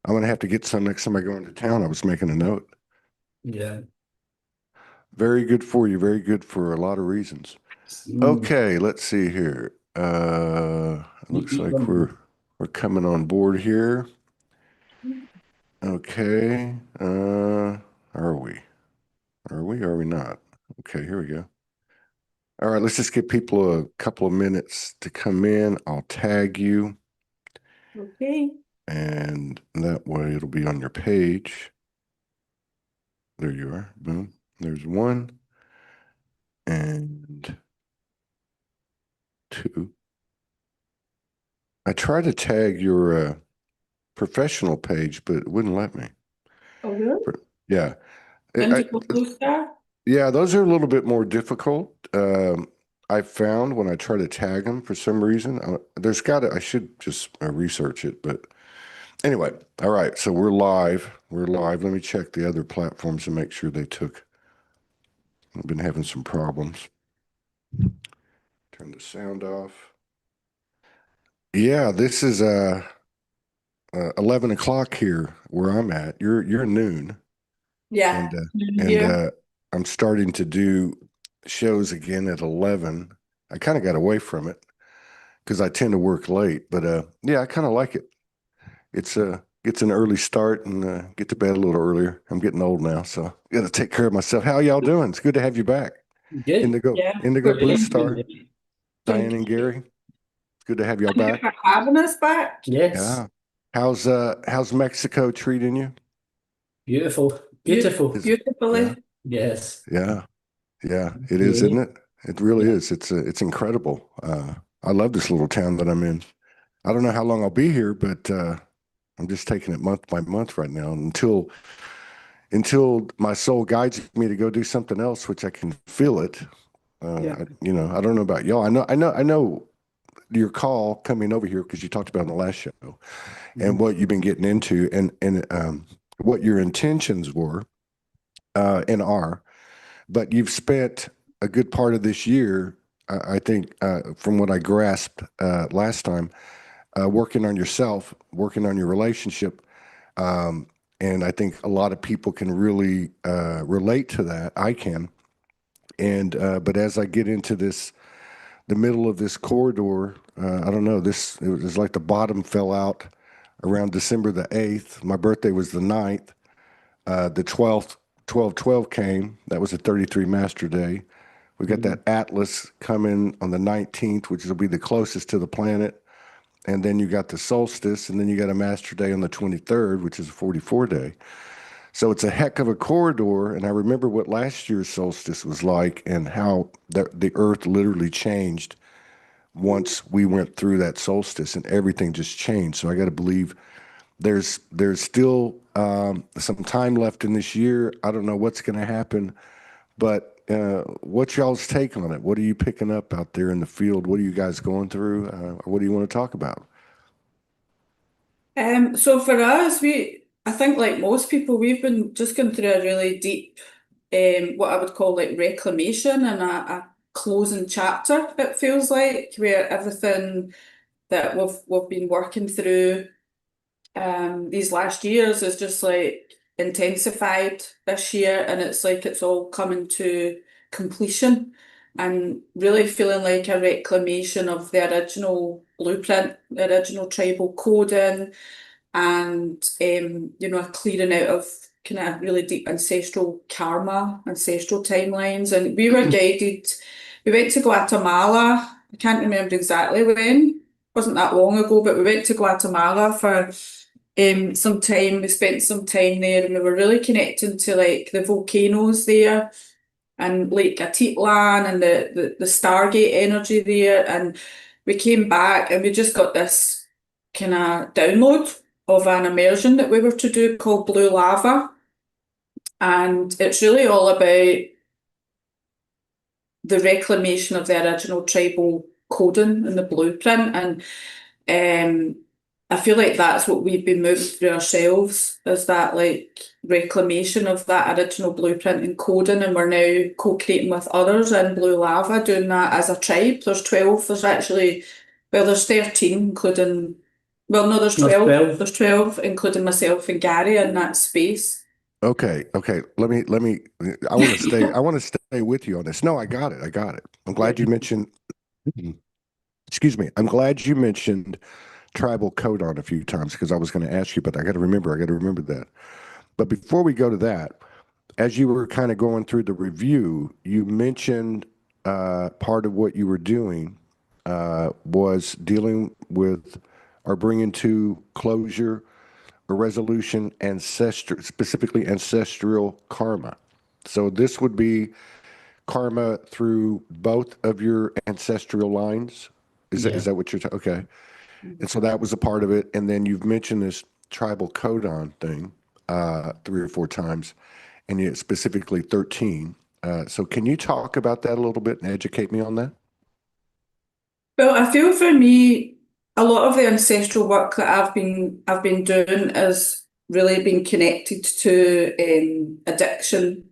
I'm gonna have to get some next time I go into town. I was making a note. Yeah. Very good for you. Very good for a lot of reasons. Mm. Okay, let's see here. It Eat, looks eat like them. we're coming on board here. Okay. Are we? Are we? Are we not? Okay, here we go. All right, let's just give people a couple of minutes to come in. I'll tag you, Okay. and that way it'll be on your page. There you are. Boom. There's one and two. I tried to tag your professional page, but it wouldn't let me. Oh, really? Yeah. Indigo Blue Star? Yeah, those are a little bit more difficult. I found when I try to tag them for some reason, I should just research it. But anyway, all right. So we're live. We're live. Let me check the other platforms and make sure they took. I've been having some problems. Turn the sound off. Yeah, this is 11 o'clock here where I'm at. You're noon, Yeah. and Here. I'm starting to do shows again at 11. I kind of got away from it because I tend to work late, but yeah, I kind of like it. It's an early start and get to bed a little earlier. I'm getting old now, so got to take care of myself. How y'all doing? It's good to have you back. Good. Yeah. Indigo Good. Blue Thank Star, you. Diane Thank and you. Gary. It's good to have y'all Thank you back. for having us back. Yes. Yeah. How's Mexico treating you? Beautiful. Beautiful, Beautiful. Is yeah, beautifully. Yes. yeah, yeah. It is, isn't Great. it? It really Yeah. is. It's incredible. I love this little town that I'm in. I don't know how long I'll be here, but I'm just taking it month by month right now until my soul guides me to go do something else, which I can feel it. Yeah. I don't know about y'all. I know your call coming over here because you talked about it in the last show and Mhm. what you've been getting into and what your intentions were and are. But you've spent a good part of this year, I think, from what I grasped last time, working on yourself, working on your relationship. Um, and I think a lot of people can really relate to that. I can. And but as I get into the middle of this corridor, I don't know. It was like the bottom fell out around December the 8th. My birthday was the 9th. The 12th, 12/12 came. That was a 33 Master Day. We got Mhm. that Atlas coming on the 19th, which will be the closest to the planet. And then you got the solstice, and then you got a Master Day on the 23rd, which is a 44 day. So it's a heck of a corridor. And I remember what last year's solstice was like and how the earth literally changed once we went through that solstice and everything just changed. So I got to believe there's still some time left in this year. I don't know what's going to happen, but what's y'all's take on it? What are you picking up out there in the field? What are you guys going through? Or what do you want to talk about? So for us, I think like most people, we've been just going through a really deep, what I would call like reclamation and a closing chapter, it feels like, where everything that we've been working through these last years is just like intensified this year, and it's like it's all coming to completion and really feeling like a reclamation of the original blueprint, the original tribal coding, and a clearing out of kind of really deep ancestral karma, ancestral timelines. And we were guided, we went to Guatemala. I can't remember exactly when, wasn't that long ago, but we went to Guatemala for some time. We spent some time there, and we were really connecting to like the volcanoes there and Lake Atitlan and the Stargate energy there. And we came back and we just got this kind of download of an immersion that we were to do called Blue Lava. And it's really all about the reclamation of the original tribal coding and the blueprint. And I feel like that's what we've been moving through ourselves, is that like reclamation of that original blueprint and coding, and we're now co-creating with others in Blue Lava, doing that as a tribe. There's 12, there's actually, well, there's 13, including Well, no, there's There's 12. 12. There's 12, including myself and Gary in that space. Okay. Let me, I want to stay with you on this. No, I got it. I'm glad you mentioned, excuse me. I'm glad you mentioned tribal codon a few times because I was going to ask you, but I got to remember that. But before we go to that, as you were kind of going through the review, you mentioned part of what you were doing was dealing with or bringing to closure or resolution specifically ancestral karma. So this would be karma through both of your ancestral lines. Is Yeah. that what you're talking? Okay. And so that was a part of it. And then you've mentioned this tribal codon thing 3 or 4 times, and yet specifically 13. So can you talk about that a little bit and educate me on that? Well, I feel for me, a lot of the ancestral work that I've been doing is really been connected to addiction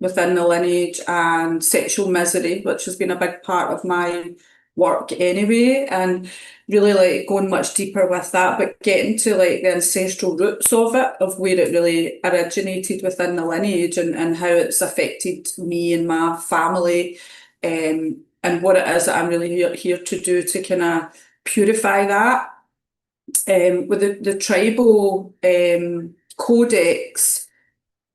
within the lineage and sexual misery, which has been a big part of my work anyway, and really like going much deeper with that, but getting to like the ancestral roots of it, of where it really originated within the lineage and how it's affected me and my family, and what it is that I'm really here to do to kind of purify that. With the tribal codex,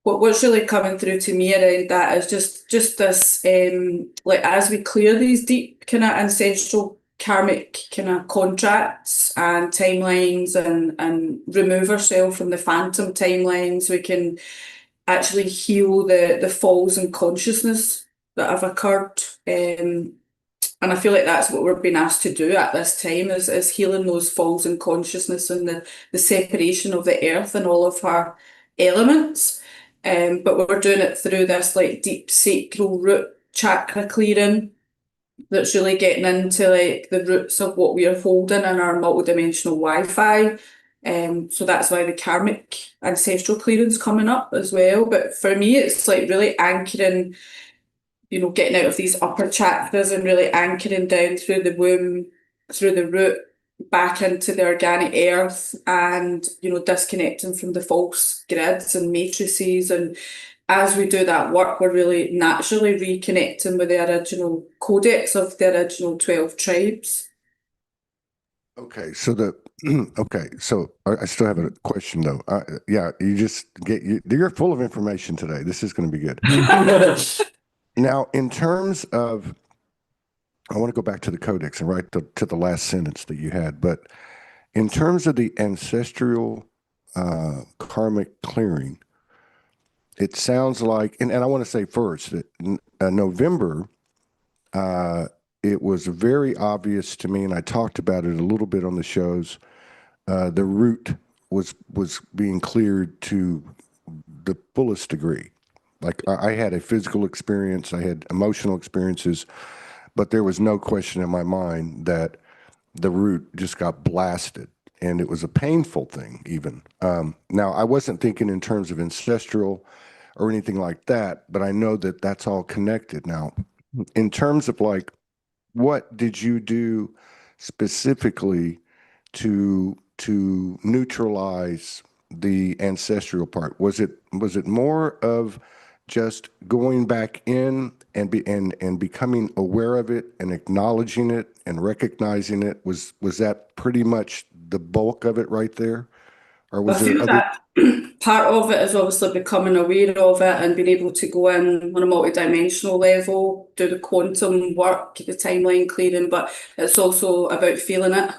what's really coming through to me around that is just this like as we clear these deep kind of ancestral karmic kind of contracts and timelines and remove ourselves from the phantom timelines, we can actually heal the falls in consciousness that have occurred. And I feel like that's what we're being asked to do at this time is healing those falls in consciousness and the separation of the earth and all of her elements. But we're doing it through this like deep sacral root chakra clearing that's really getting into like the roots of what we are holding in our multidimensional Wi-Fi. So that's why the karmic ancestral clearing's coming up as well. But for me, it's like really anchoring, getting out of these upper chakras and really anchoring down through the womb, through the root, back into the organic earth and, disconnecting from the false grids and matrices. And as we do that work, we're really naturally reconnecting with the original codex of the original 12 tribes. Okay, so I still have a question though. Yeah, you're full of information today. This is going to be good. Now, in terms of, I want to go back to the codex and to the last sentence that you had, but in terms of the ancestral karmic clearing, it sounds like, and I want to say first that November, it was very obvious to me, and I talked about it a little bit on the shows. The root was being cleared to the fullest degree. Like I had a physical experience, I had emotional experiences, but there was no question in my mind that the root just got blasted, and it was a painful thing. Even now, I wasn't thinking in terms of ancestral or anything like that, but I know that that's all connected. Now, in terms of like, what did you do specifically to neutralize the ancestral part? Was it more of just going back in and becoming aware of it and acknowledging it and recognizing it? Was that pretty much the bulk of it right there? Or I was there feel other? that part of it is obviously becoming aware of it and being able to go in on a multidimensional level, do the quantum work, the timeline clearing, but it's also about feeling it.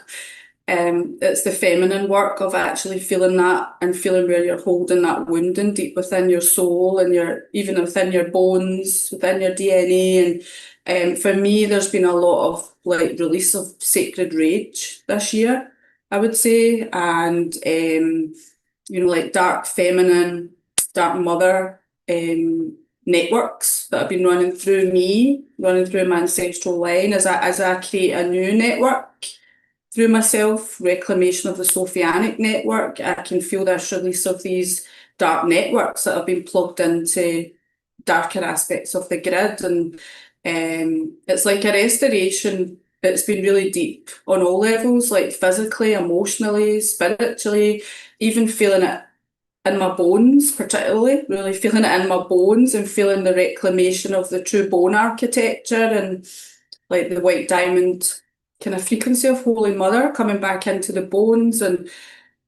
It's the feminine work of actually feeling that and feeling where you're holding that wounding deep within your soul and even within your bones, within your DNA. And for me, there's been a lot of like release of sacred rage this year, I would say, and like dark feminine, dark mother networks that have been running through me, running through my ancestral line as I create a new network through myself, reclamation of the Sophianic network. I can feel this release of these dark networks that have been plugged into darker aspects of the grid. And it's like a restoration it's been really deep on all levels, like physically, emotionally, spiritually, even feeling it in my bones, particularly, really feeling it in my bones and feeling the reclamation of the true bone architecture and like the white diamond kind of frequency of Holy Mother coming back into the bones, and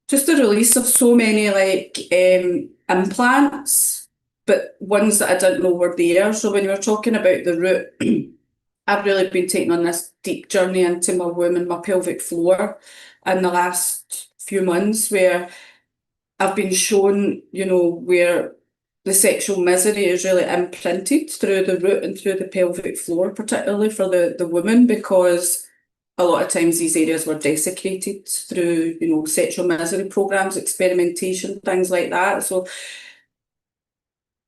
just the release of so many like implants, but ones that I didn't know were there. So when you were talking about the root, I've really been taking on this deep journey into my womb and my pelvic floor in the last few months, where I've been shown, where the sexual misery is really imprinted through the root and through the pelvic floor, particularly for the woman, because a lot of times these areas were desecrated through, sexual misery programs, experimentation, things like that. So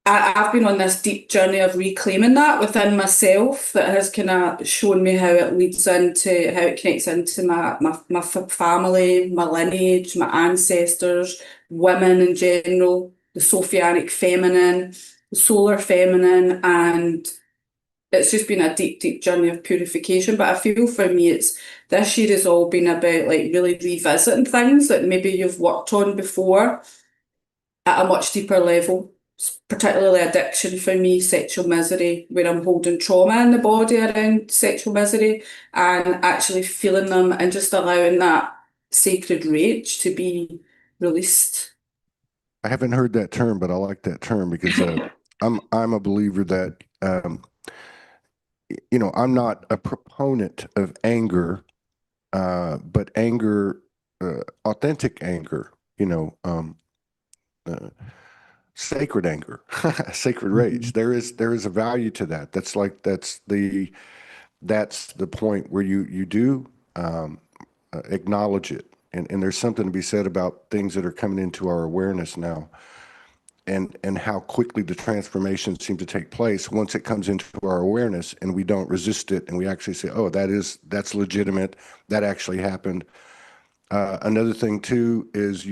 I've been on this deep journey of reclaiming that within myself, that has kind of shown me how it leads into, how it connects into my family, my lineage, my ancestors, women in general, the Sophianic feminine, the solar feminine, and it's just been a deep, deep journey of purification. But I feel for me, this year has all been about like really revisiting things that maybe you've worked on before at a much deeper level, particularly addiction for me, sexual misery, where I'm holding trauma in the body around sexual misery and actually feeling them and just allowing that sacred rage to be released. I haven't heard that term, but I like that term because I'm a believer that I'm not a proponent of anger, but anger, authentic anger, uh, sacred anger, sacred rage. There is a value to that. That's the point where you do acknowledge it, and there's something to be said about things that are coming into our awareness now, and how quickly the transformation seems to take place once it comes into our awareness, and we don't resist it, and we actually say, oh, that's legitimate, that actually happened. Another thing too is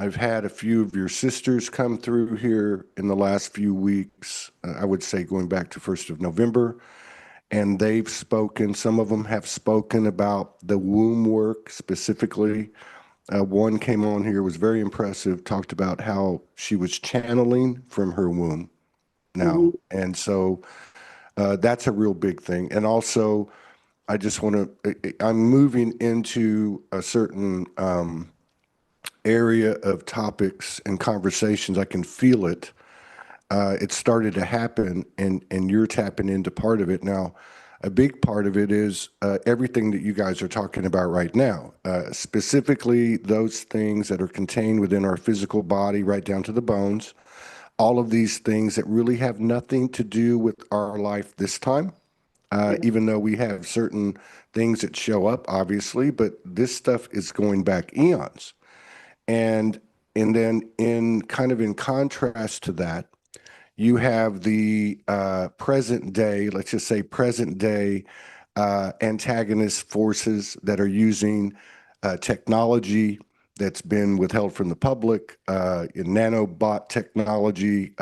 I've had a few of your sisters come through here in the last few weeks. I would say going back to 1st of November, and they've spoken. Some of them have spoken about the womb work specifically. One came on here, was very impressive, talked about how she was channeling from her womb now. And so that's a real big thing. And also, I just want to, I'm moving into a certain area of topics and conversations. I can feel it. It started to happen, and you're tapping into part of it now. A big part of it is everything that you guys are talking about right now, specifically those things that are contained within our physical body, right down to the bones. All of these things that really have nothing to do with our life this time, even though we have certain things that show up, obviously, but this stuff is going back eons. And and then in contrast to that, you have the present day, let's just say present day antagonist forces that are using technology that's been withheld from the public, nanobot technology,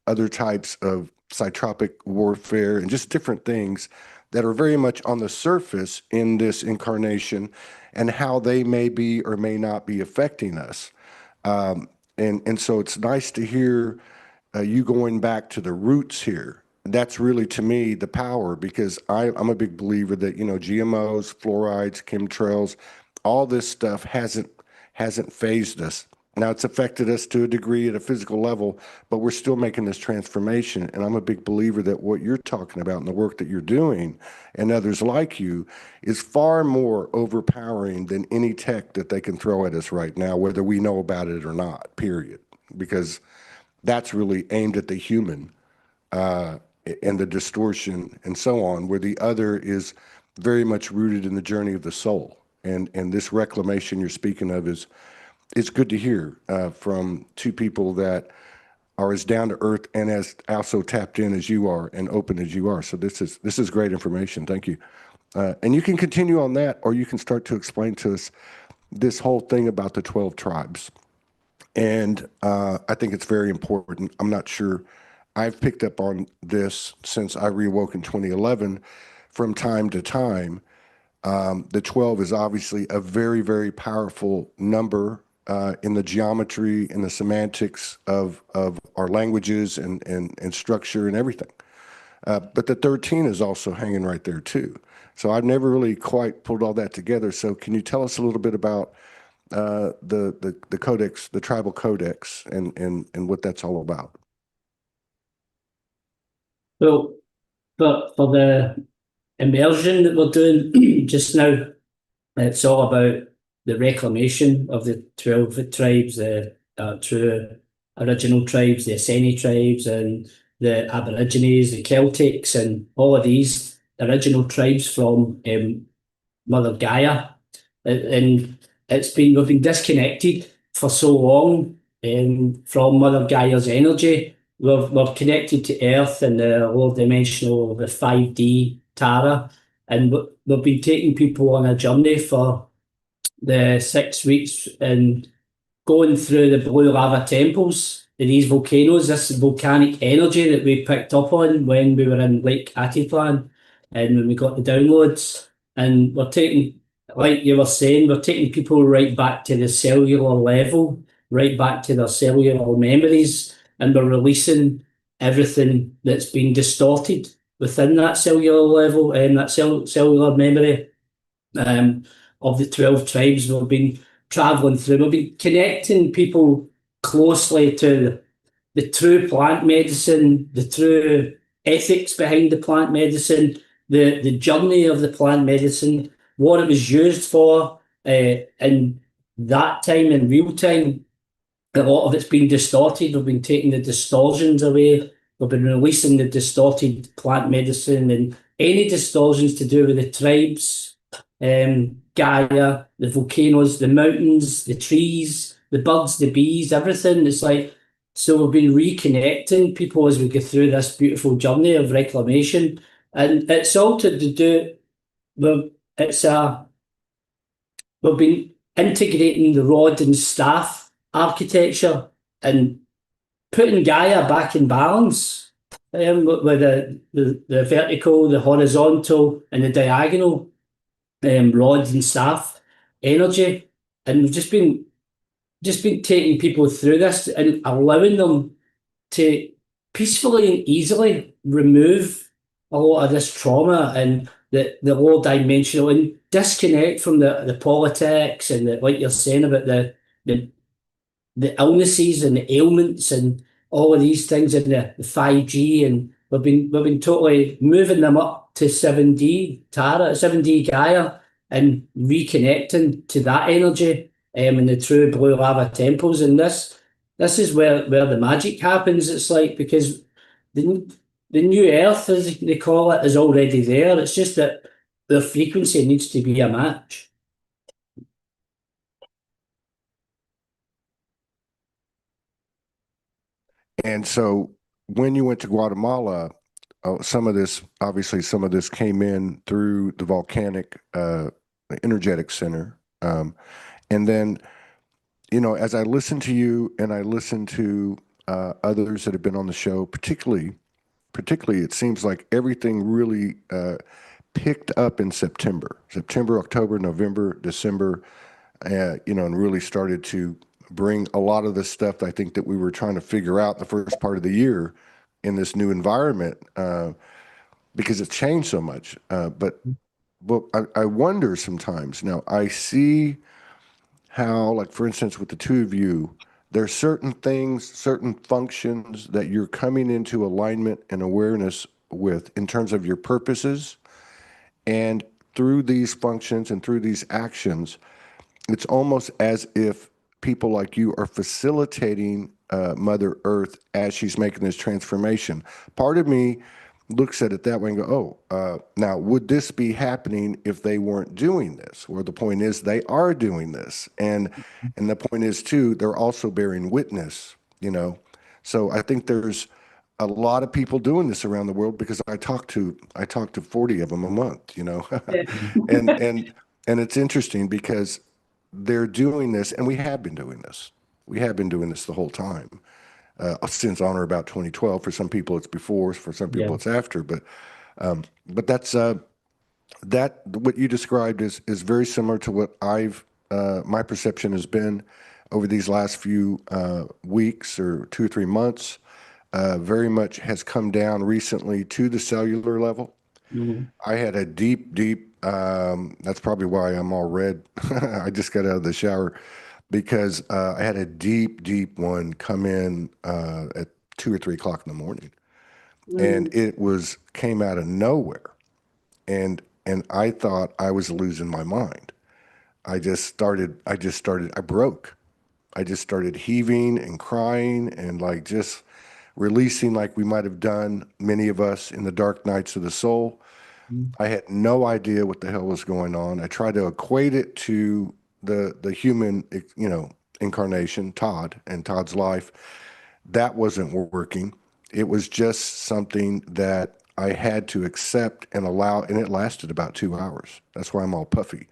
other types of psytropic warfare, and just different things that are very much on the surface in this incarnation, and how they may be or may not be affecting us. And so it's nice to hear you going back to the roots here. That's really, to me, the power, because I'm a big believer that, GMOs, fluorides, chemtrails, all this stuff hasn't phased us. Now, it's affected us to a degree at a physical level, but we're still making this transformation. And I'm a big believer that what you're talking about and the work that you're doing and others like you is far more overpowering than any tech that they can throw at us right now, whether we know about it or not, period. Because that's really aimed at the human and the distortion and so on, where the other is very much rooted in the journey of the soul. And this reclamation you're speaking of is good to hear from two people that are as down to earth and as also tapped in as you are and open as you are. So this is great information. Thank you. And you can continue on that, or you can start to explain to us this whole thing about the 12 tribes. And I think it's very important. I'm not sure. I've picked up on this since I rewoke in 2011 from time to time. The 12 is obviously a very, very powerful number in the geometry and the semantics of our languages and structure and everything. But the 13 is also hanging right there too. So I've never really quite pulled all that together. So can you tell us a little bit about the codex, the tribal codex, and what that's all about? Well, for the immersion that we're doing just now, it's all about the reclamation of the 12 tribes, the true original tribes, the Essene tribes, and the Aborigines, the Celtics, and all of these original tribes from Mother Gaia. And we've been disconnected for so long from Mother Gaia's energy. We're connected to Earth and the lower dimensional, the 5D Tara, and we've been taking people on a journey for the 6 weeks and going through the blue lava temples, these volcanoes, this volcanic energy that we picked up on when we were in Lake Atitlan and when we got the downloads. And we're taking, like you were saying, we're taking people right back to the cellular level, right back to their cellular memories, and we're releasing everything that's been distorted within that cellular level and that cellular memory of the 12 tribes we've been traveling through. We've been connecting people closely to the true plant medicine, the true ethics behind the plant medicine, the journey of the plant medicine, what it was used for in that time, in real time. A lot of it's been distorted. We've been taking the distortions away. We've been releasing the distorted plant medicine and any distortions to do with the tribes, Gaia, the volcanoes, the mountains, the trees, the birds, the bees, everything. It's like, so we've been reconnecting people as we go through this beautiful journey of reclamation. And it's all to do, we've been integrating the rod and staff architecture and putting Gaia back in balance with the vertical, the horizontal, and the diagonal rods and staff energy. And we've just been taking people through this and allowing them to peacefully and easily remove a lot of this trauma and the low dimensional and disconnect from the politics and like you're saying about the illnesses and the ailments and all of these things in the 5G, and we've been totally moving them up to 7D Tara, 7D Gaia, and reconnecting to that energy in the true blue lava temples. And this is where the magic happens. It's like, because the new earth, as they call it, is already there. It's just that the frequency needs to be a match. And so when you went to Guatemala, some of this came in through the volcanic energetic center. And then, as I listen to you and I listen to others that have been on the show, particularly, it seems like everything really picked up in September, October, November, December, and really started to bring a lot of the stuff I think that we were trying to figure out the first part of the year in this new environment because it's changed so much. But I wonder sometimes. Now, I see how, like, for instance, with the two of you, there's certain things, certain functions that you're coming into alignment and awareness with in terms of your purposes. And through these functions and through these actions, it's almost as if people like you are facilitating Mother Earth as she's making this transformation. Part of me looks at it that way and go, now, would this be happening if they weren't doing this? Well, the point is they are doing this. And the point is, too, they're also bearing witness, So I think there's a lot of people doing this around the world because I talk to 40 of them a month, and it's interesting because they're doing this, and we have been doing this. We have been doing this the whole time since on or about 2012. For some people, it's before. For some people, Yeah. it's after. But that's that what you described is very similar to what I've my perception has been over these last few weeks or 2 or 3 months. Very much has come down recently to the cellular level. Mhm. I had a deep, that's probably why I'm all red. I just got out of the shower because I had a deep one come in at 2 or 3 o'clock in the morning. And it came out of nowhere. And I thought I was losing my mind. I broke. I just started heaving and crying and like just releasing like we might have done, many of us, in the dark nights of the soul. I had no idea what the hell was going on. I tried to equate it to the human, incarnation, Todd, and Todd's life. That wasn't working. It was just something that I had to accept and allow, and it lasted about 2 hours. That's why I'm all puffy.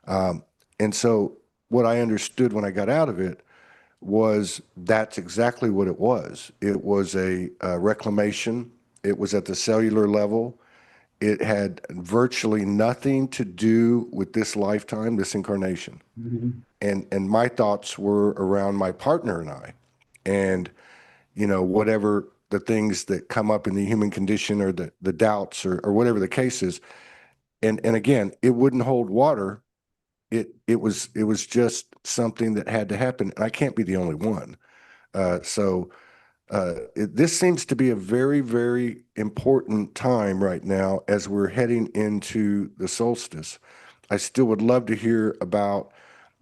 And so what I understood when I got out of it was that's exactly what it was. It was a reclamation. It was at the cellular level. It had virtually nothing to do with this lifetime, this incarnation. Mhm. And my thoughts were around my partner and I, and whatever the things that come up in the human condition or the doubts or whatever the case is. And again, it wouldn't hold water. It was just something that had to happen, and I can't be the only one. This seems to be a very, very important time right now as we're heading into the solstice. I still would love to hear about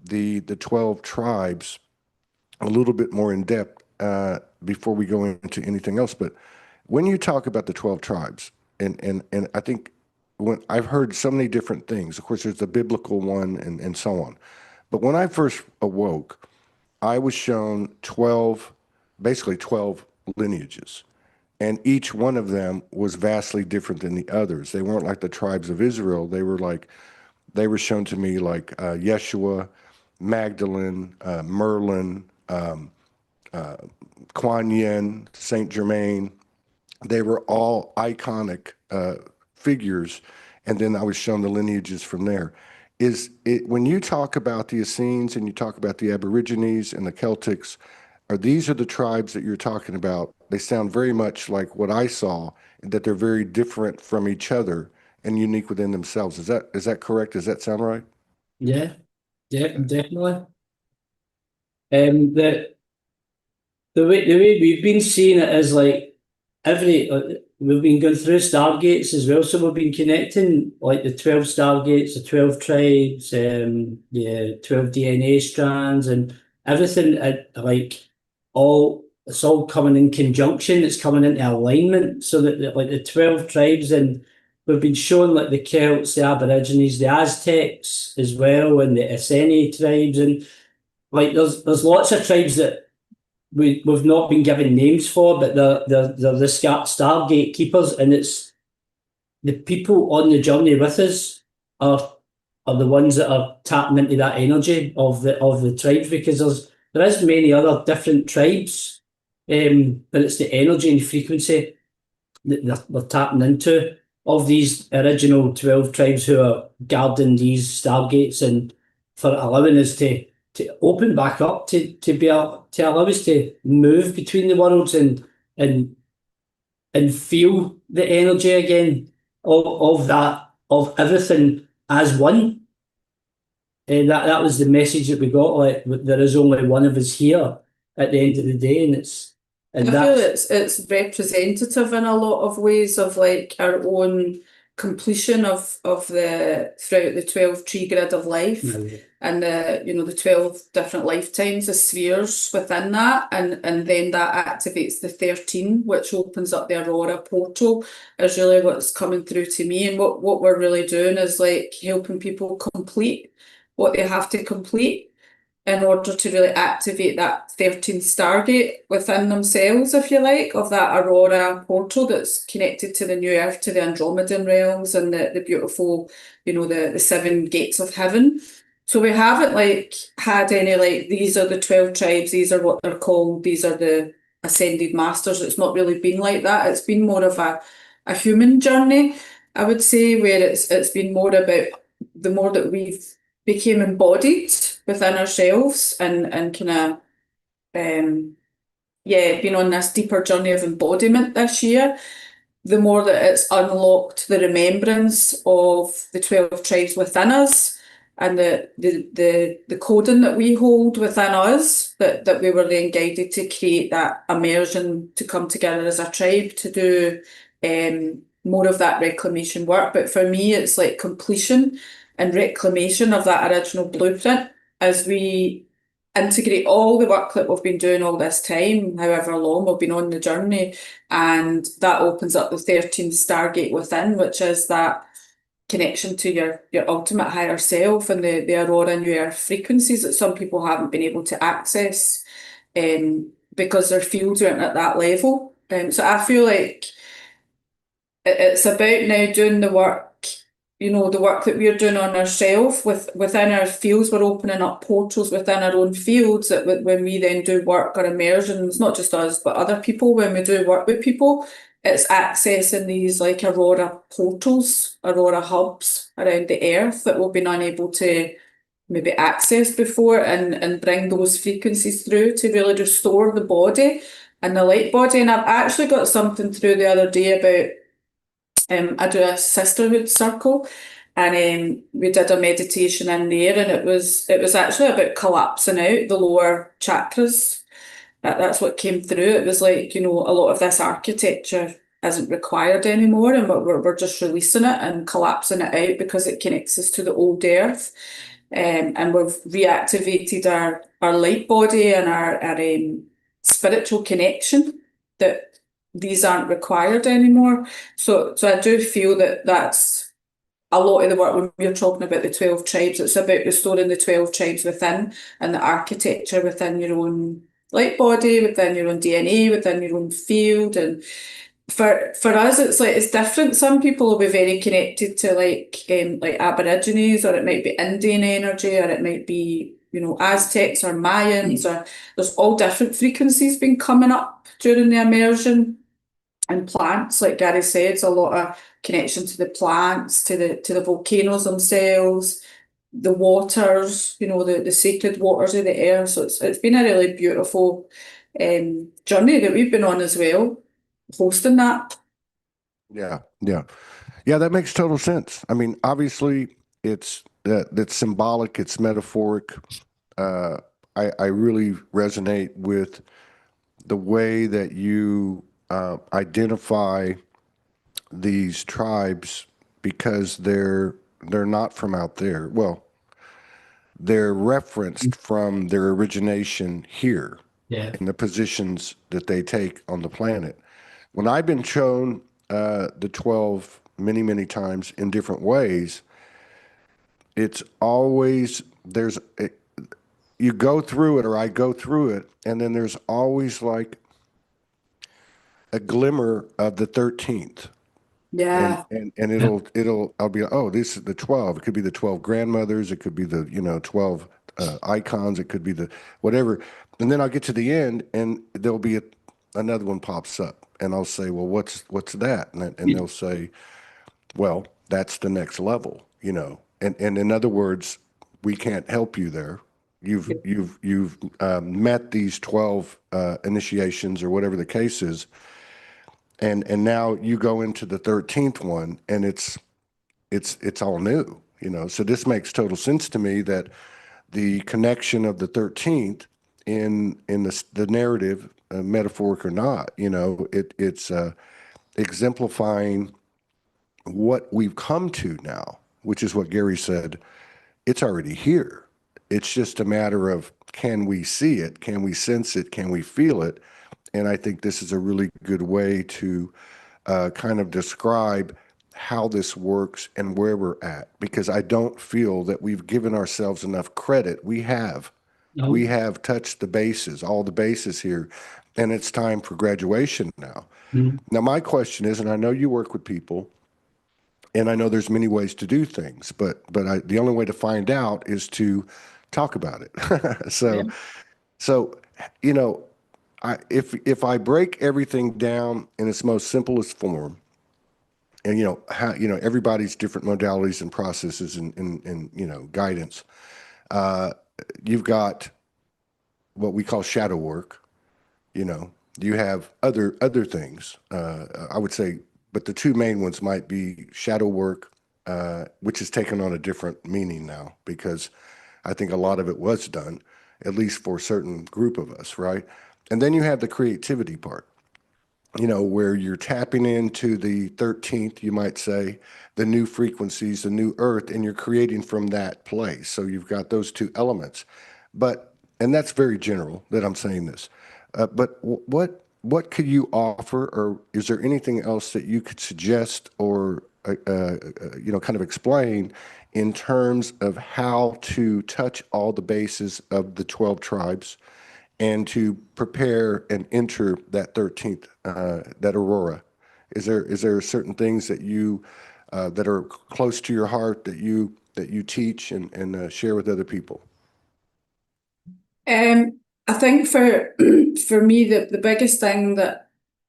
the 12 tribes a little bit more in depth before we go into anything else. But when you talk about the 12 tribes, and I think when I've heard so many different things, of course, there's the biblical one and so on. But when I first awoke, I was shown 12, basically 12 lineages. And each one of them was vastly different than the others. They weren't like the tribes of Israel. They were shown to me like Yeshua, Magdalene, Merlin, Kuan Yin, Saint Germain. They were all iconic figures. And then I was shown the lineages from there. Is it when you talk about the Essenes and you talk about the Aborigines and the Celtics, these are the tribes that you're talking about? They sound very much like what I saw, that they're very different from each other and unique within themselves. Is that correct? Does that sound right? Yeah, yeah, definitely. The the way we've been seeing it is like we've been going through stargates as well, so we've been connecting like the 12 stargates, the 12 tribes, the 12 DNA strands, and everything. Like all it's all coming in conjunction. It's coming into alignment, so that like the 12 tribes, and we've been showing like the Celts, the Aborigines, the Aztecs as well, and the Essene tribes, and like there's lots of tribes that we've not been given names for, but they're the Stargate keepers, and it's the people on the journey with us are the ones that are tapping into that energy of the tribes, because there is many other different tribes, but it's the energy and frequency that they're tapping into of these original 12 tribes who are guarding these stargates, and for allowing us to open back up to be able to allow us to move between the worlds and and feel the energy again of that, of everything as one. And that was the message that we got, like there is only one of us here at the end of the day, and I feel that's it's representative in a lot of ways of like our own completion of the throughout the 12 tree grid of life, and the 12 different lifetimes, the spheres within that, and then that activates the 13, which opens up the Aurora portal, is really what's coming through to me. And what we're really doing is like helping people complete what they have to complete in order to really activate that 13th Stargate within themselves, if you like, of that Aurora portal that's connected to the New Earth, to the Andromedan realms, and the beautiful, the seven gates of heaven. So we haven't like had any like, these are the 12 tribes, these are what they're called, these are the ascended masters. It's not really been like that. It's been more of a human journey. I would say, where it's been more about the more that we've became embodied within ourselves and kind of been on this deeper journey of embodiment this year, the more that it's unlocked the remembrance of the 12 tribes within us and the coding that we hold within us, that we were then guided to create that immersion, to come together as a tribe to do more of that reclamation work. But for me, it's like completion and reclamation of that original blueprint as we integrate all the work that we've been doing all this time, however long we've been on the journey, and that opens up the 13th Stargate within, which is that connection to your ultimate higher self and the Aurora New Earth frequencies that some people haven't been able to access because their fields aren't at that level. So I feel like it's about now doing the work, the work that we're doing on ourselves within our fields. We're opening up portals within our own fields that when we then do work or immersions, not just us, but other people, when we do work with people, it's accessing these like Aurora portals, Aurora hubs around the earth that we've been unable to maybe access before and bring those frequencies through to really restore the body and the light body. And I've actually got something through the other day about I do a sisterhood circle, and we did a meditation in there, and it was actually about collapsing out the lower chakras. That's what came through. It was like, a lot of this architecture isn't required anymore, and we're just releasing it and collapsing it out because it connects us to the old earth. And we've reactivated our light body and our spiritual connection, that these aren't required anymore. So I do feel that that's a lot of the work when we're talking about the 12 tribes. It's about restoring the 12 tribes within and the architecture within your own light body, within your own DNA, within your own field. And for us, it's like it's different. Some people will be very connected to like Aborigines, or it might be Indian energy, or it might be Aztecs or Mayans, or there's all different frequencies been coming up during the immersion. And plants, like Gary said, it's a lot of connection to the plants, to the volcanoes themselves, the waters, the sacred waters of the earth. So it's been a really beautiful journey that we've been on as well, hosting that. Yeah, yeah. Yeah, that makes total sense. I mean, obviously that's symbolic, it's metaphoric. I really resonate with the way that you identify these tribes, because they're not from out there. Well, they're referenced from their origination here Yeah. in the positions that they take on the planet. When I've been shown the 12 many, many times in different ways, it's always you go through it, or I go through it, and then there's always like a glimmer of the 13th. Yeah. And it'll I'll be, oh, this is the 12. It could be the 12 grandmothers, it could be the 12 icons, it could be the whatever. And then I'll get to the end, and there'll be another one pops up, and I'll say, well, what's that? And they'll say, well, that's the next level, And in other words, we can't help you there. You've met these 12 initiations, or whatever the case is, and now you go into the 13th one, and it's all new, So this makes total sense to me, that the connection of the 13th in the narrative, metaphoric or not, it's exemplifying what we've come to now, which is what Gary said. It's already here. It's just a matter of, can we see it? Can we sense it? Can we feel it? And I think this is a really good way to kind of describe how this works and where we're at, because I don't feel that we've given ourselves enough credit. We have. No. We have touched the bases, all the bases here, and it's time for graduation now. Mhm. Now, my question is, and I know you work with people, and I know there's many ways to do things, but the only way to find out is to talk about it. So, Yeah. so, if I break everything down in its most simplest form, and how everybody's different modalities and processes and guidance. Uh, you've got what we call shadow work. You know, you have other things. I would say, but the two main ones might be shadow work, which has taken on a different meaning now because I think a lot of it was done, at least for a certain group of us, right? And then you have the creativity part, where you're tapping into the 13th, you might say, the new frequencies, the new earth, and you're creating from that place. So you've got those two elements. And that's very general that I'm saying this. But what could you offer, or is there anything else that you could suggest or kind of explain in terms of how to touch all the bases of the 12 tribes and to prepare and enter that 13th, that aurora? Is there certain things that you that are close to your heart that you teach and share with other people? I think for for me the biggest thing that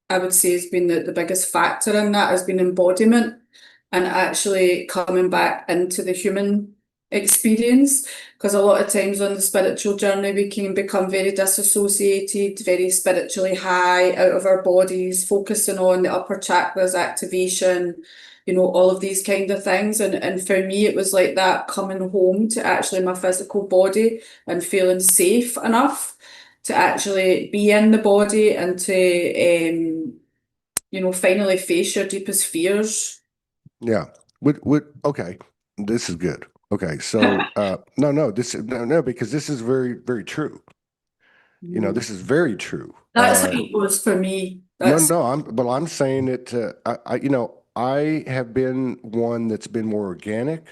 I would say has been the biggest factor in that has been embodiment and actually coming back into the human experience. Because a lot of times on the spiritual journey we can become very disassociated, very spiritually high, out of our bodies, focusing on the upper chakras activation, all of these kind of things. And for me it was like that coming home to actually my physical body and feeling safe enough to actually be in the body and to finally face your deepest fears. Yeah. Okay. This is good. Okay. So, no, no, because this is very, very true. This is very true. That's how it was for me. That's No, I'm saying it, I have been one that's been more organic.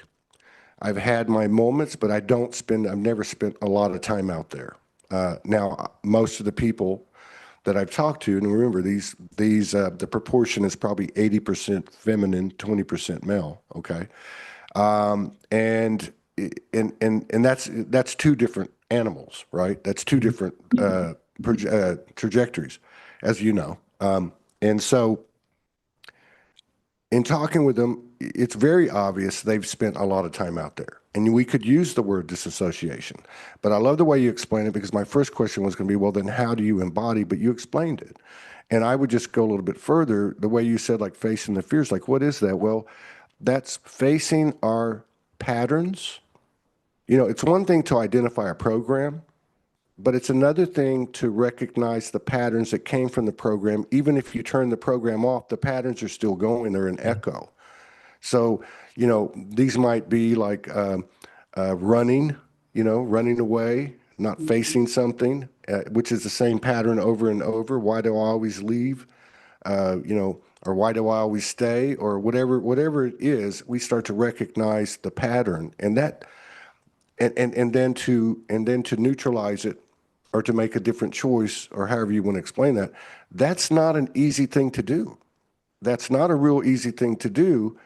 I've had my moments, but I've never spent a lot of time out there. Now, most of the people that I've talked to, and remember the proportion is probably 80% feminine, 20% male. Okay. And that's two different animals, right? That's two different trajectories, as you know. And so in talking with them, it's very obvious they've spent a lot of time out there. And we could use the word disassociation. But I love the way you explain it, because my first question was going to be, well, then how do you embody? But you explained it. And I would just go a little bit further. The way you said, like, facing the fears, like, what is that? Well, that's facing our patterns. It's one thing to identify a program, but it's another thing to recognize the patterns that came from the program. Even if you turn the program off, the patterns are still going. They're an echo. So, these might be like running, running away, not facing something, which is the same pattern over and over. Why do I always leave? Or why do I always stay? Or whatever it is, we start to recognize the pattern, and then to neutralize it, or to make a different choice, or however you want to explain that. That's not an easy thing to do. That's not a real easy thing to do,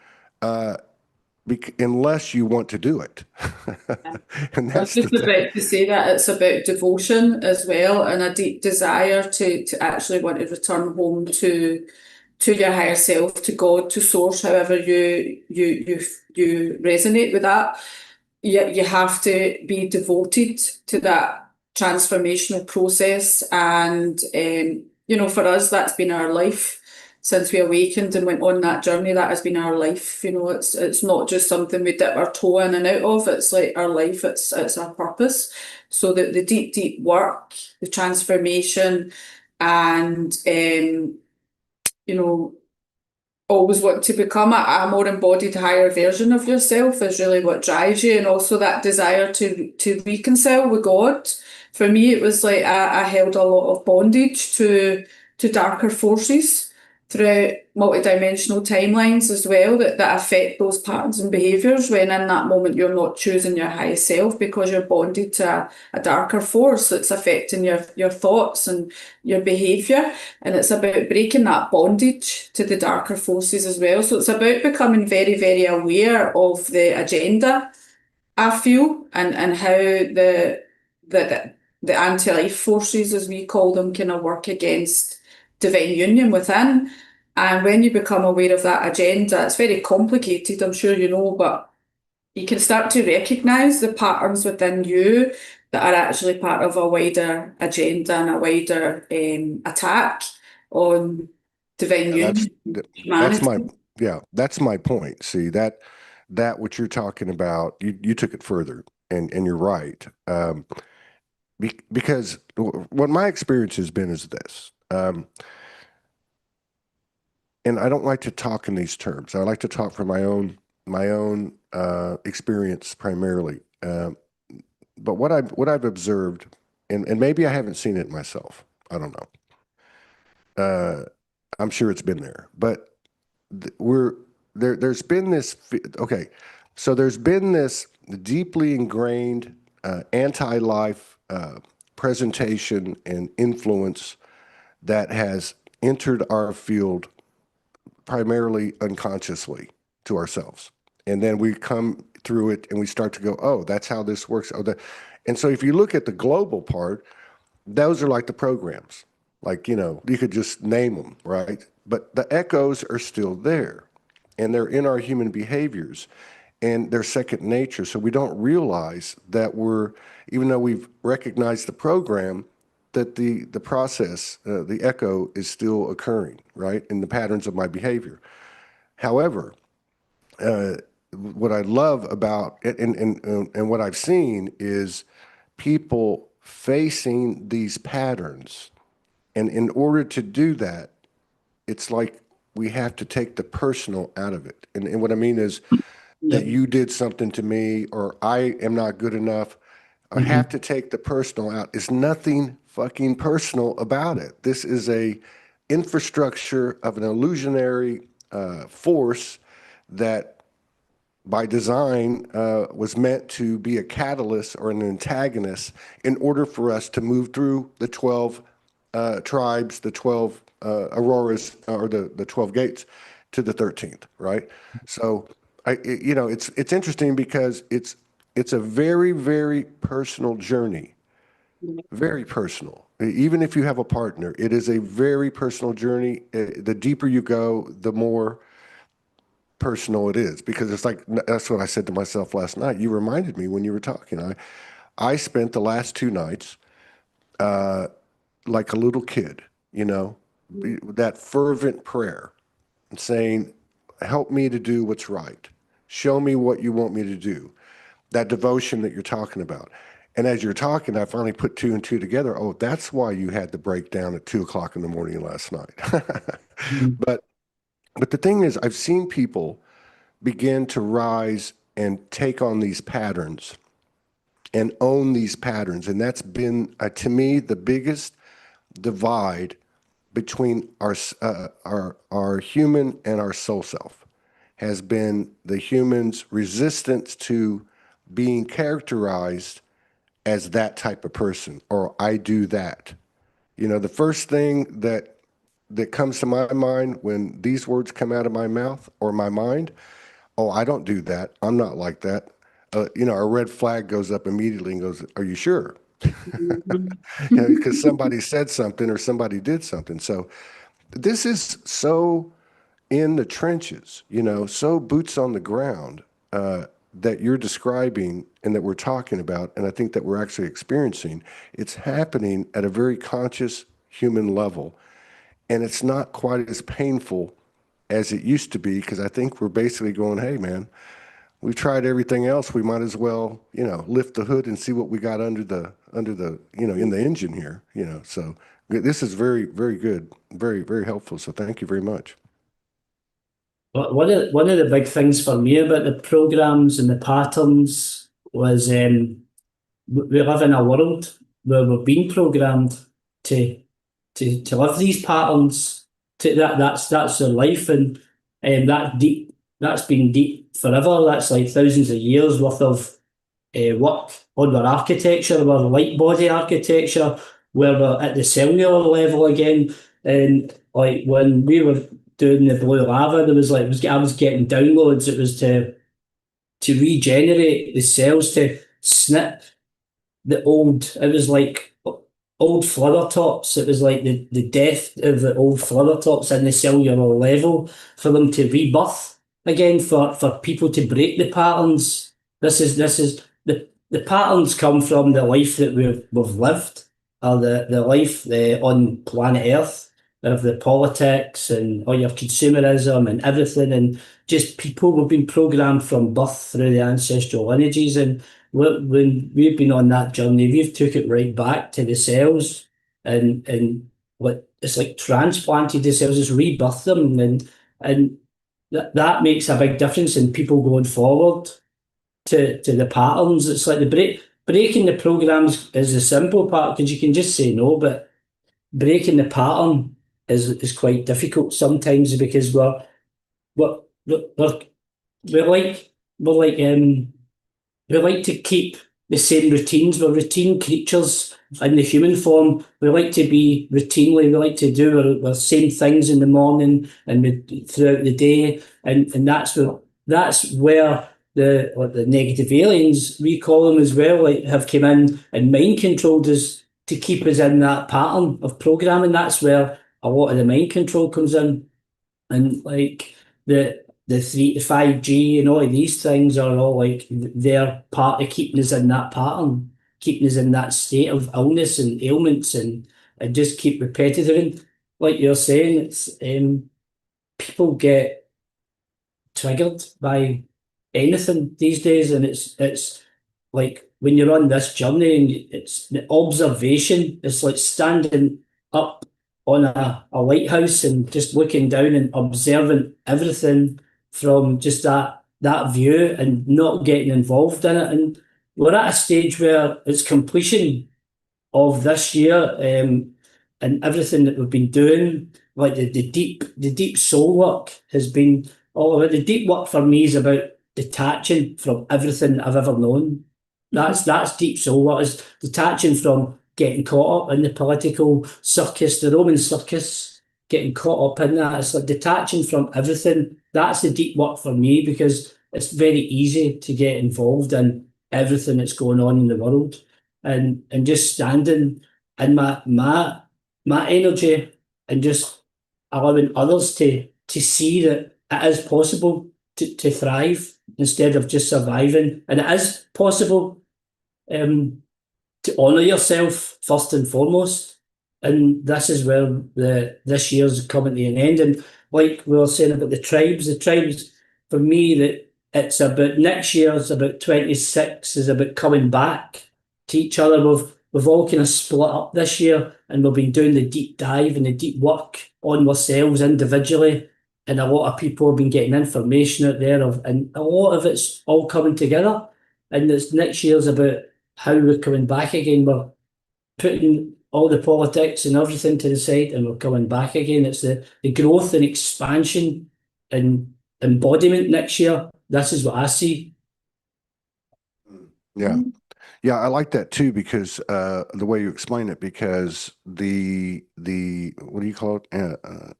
unless you want to do it. And I was that's the just thing. about to say that it's about devotion as well and a deep desire to actually want to return home to your higher self, to God, to source, however you resonate with that. You have to be devoted to that transformational process. And for us, that's been our life. Since we awakened and went on that journey, that has been our life. It's not just something we dip our toe in and out of. It's like our life. It's our purpose. So the deep work, the transformation, and always want to become a more embodied, higher version of yourself is really what drives you, and also that desire to reconcile with God. For me, it was like I held a lot of bondage to darker forces throughout multidimensional timelines as well that affect those patterns and behaviours, when in that moment you're not choosing your highest self because you're bonded to a darker force that's affecting your thoughts and your behaviour. And it's about breaking that bondage to the darker forces as well. So it's about becoming very, very aware of the agenda, I feel, and how the anti-life forces, as we call them, kind of work against divine union within. And when you become aware of that agenda, it's very complicated, I'm sure you know, but you can start to recognise the patterns within you that are actually part of a wider agenda and a wider attack on divine Yeah, that's union, that's my humanity. that's my point. See that what you're talking about, you took it further, and you're right. Because what my experience has been is this, and I don't like to talk in these terms. I like to talk from my own experience primarily. But what I've observed, and maybe I haven't seen it myself. I don't know. I'm sure it's been there, but we're there. There's been this. Okay, so there's been this deeply ingrained anti-life presentation and influence that has entered our field primarily unconsciously to ourselves. And then we come through it and we start to go, oh, that's how this works. Oh, that. And so if you look at the global part, those are like the programs. Like, you could just name them, right? But the echoes are still there and they're in our human behaviors and they're second nature. So we don't realize that even though we've recognized the program, that the process, the echo is still occurring, right? In the patterns of my behavior. However, what I love about it and what I've seen is people facing these patterns. And in order to do that, it's like we have to take the personal out of it. And what I mean is Yeah. that you did something to me or I am not good enough. I have to take the personal out. There's nothing fucking personal about it. This is a infrastructure of an illusionary force that by design was meant to be a catalyst or an antagonist in order for us to move through the 12 tribes, the 12 auroras, or the 12 gates to the 13th, right? So it's interesting because it's a very, very personal journey, very personal. Even if you have a partner, it is a very personal journey. The deeper you go, the more personal it is, because it's like that's what I said to myself last night. You reminded me when you were talking. I spent the last 2 nights like a little kid, that fervent prayer and saying, "Help me to do what's right. Show me what you want me to do." That devotion that you're talking about. And as you're talking, I finally put two and two together. Oh, that's why you had the breakdown at 2 o'clock in the morning last night. Mhm. But the thing is, I've seen people begin to rise and take on these patterns and own these patterns. And that's been, to me, the biggest divide between our human and our soul self has been the human's resistance to being characterized as that type of person, or I do that. The first thing that comes to my mind when these words come out of my mouth or my mind, oh, I don't do that. I'm not like that. A red flag goes up immediately and goes, are you sure? Because somebody said something or somebody did something. So this is so in the trenches, so boots on the ground that you're describing and that we're talking about, and I think that we're actually experiencing. It's happening at a very conscious human level, and it's not quite as painful as it used to be because I think we're basically going, hey, man, we've tried everything else. We might as well, lift the hood and see what we got under the in the engine here. So this is very, very good, very, very helpful. So thank you very much. But one of the big things for me about the programs and the patterns was we live in a world where we're being programmed to to live these patterns. That's their life, and that deep that's been deep forever. That's like thousands of years worth of work on our architecture, our light body architecture, where we're at the cellular level again. And like when we were doing the blue lava, there was I was getting downloads. It was to regenerate the cells, to snip the old. It was like old flutter tops. It was like the death of the old flutter tops in the cellular level for them to rebirth again, for people to break the patterns. This is the patterns come from the life that we've lived, or the life on planet Earth, of the politics and all your consumerism and everything, and just people we've been programmed from birth through the ancestral lineages. And when we've been on that journey, we've took it right back to the cells, and what it's like transplanted the cells, it's rebirthed them, and that makes a big difference in people going forward to the patterns. It's like breaking the programs is the simple part because you can just say no, but breaking the pattern is quite difficult sometimes because we're, we're, we're, we're like we're like we like to keep the same routines. We're routine creatures in the human form. We like to be routinely, we like to do our same things in the morning and throughout the day. And that's where the negative aliens, we call them as well, like have come in and mind controlled us to keep us in that pattern of programming. That's where a lot of the mind control comes in. And like the 3 to 5G and all of these things are all like they're part of keeping us in that pattern, keeping us in that state of illness and ailments, and just keep repetitive. And like you're saying, it's people get triggered by anything these days, and it's like when you're on this journey and it's the observation. It's like standing up on a lighthouse and just looking down and observing everything from just that view and not getting involved in it. And we're at a stage where it's completion of this year, and everything that we've been doing, like the deep soul work has been all of it. The deep work for me is about detaching from everything I've ever known. That's deep soul work, is detaching from getting caught up in the political circus, the Roman circus, getting caught up in that. It's like detaching from everything. That's the deep work for me because it's very easy to get involved in everything that's going on in the world, and just standing in my energy and just allowing others to see that it is possible to thrive instead of just surviving. And it is possible um, to honour yourself first and foremost. And this is where this year's coming to an end. And like we were saying about the tribes for me, that it's about next year is about 26 is about coming back to each other. We've all kind of split up this year, and we've been doing the deep dive and the deep work on ourselves individually. And a lot of people have been getting information out there and a lot of it's all coming together. And this next year's about how we're coming back again. We're putting all the politics and everything to the side and we're coming back again. It's the growth and expansion and embodiment next year. This is what I see. Yeah. Yeah, I like that too because the way you explain it, because the what do you call it?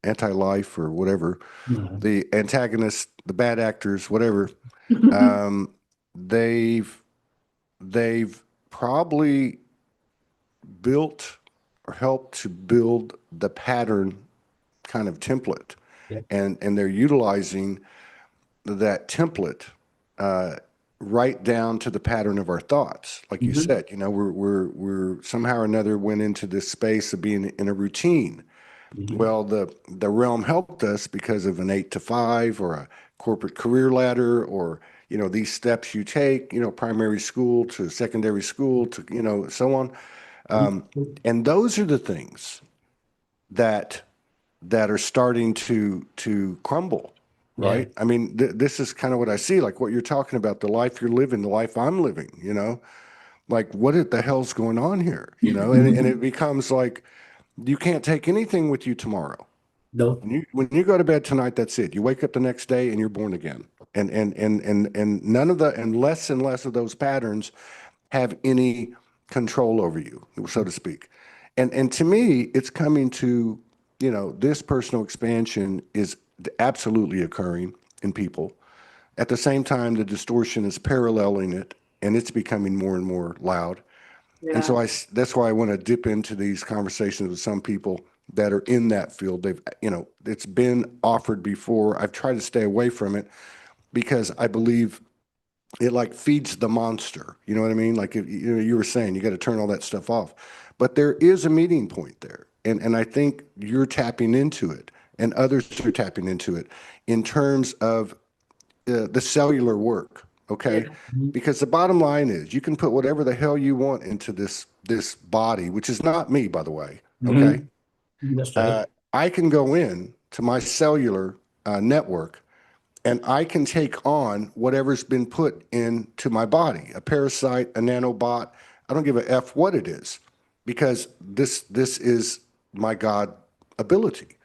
Anti-life or whatever, No. the antagonists, the bad actors, whatever. Um, they've probably built or helped to build the pattern kind of template, Yeah. and they're utilizing that template right down to the pattern of our thoughts. Like you Mhm. said, we're somehow or another went into this space of being in a routine. Mhm. Well, the realm helped us because of an 8 to 5 or a corporate career ladder, or these steps you take, primary school to secondary school to so on. And those are the things that are starting to crumble, Yeah. right? I mean, this is kind of what I see, like what you're talking about, the life you're living, the life I'm living, like what the hell's going on here, and it becomes like you can't take anything with you tomorrow. No. When you go to bed tonight, that's it. You wake up the next day and you're born again. And none of the and less of those patterns have any control over you, so to speak. And to me, it's coming to, this personal expansion is absolutely occurring in people. At the same time, the distortion is paralleling it and it's becoming more and more loud. And so Yeah. that's why I want to dip into these conversations with some people that are in that field. They've, it's been offered before. I've tried to stay away from it because I believe it like feeds the monster. You know what I mean? Like if you were saying, you got to turn all that stuff off. But there is a meeting point there. And I think you're tapping into it and others are tapping into it in terms of the cellular work. Okay. Yeah. Because the bottom line is you can put whatever the hell you want into this body, which is not me, by the way. Okay. That's right. I can go in to my cellular network and I can take on whatever's been put into my body, a parasite, a nanobot. I don't give a F what it is, because this is my God ability.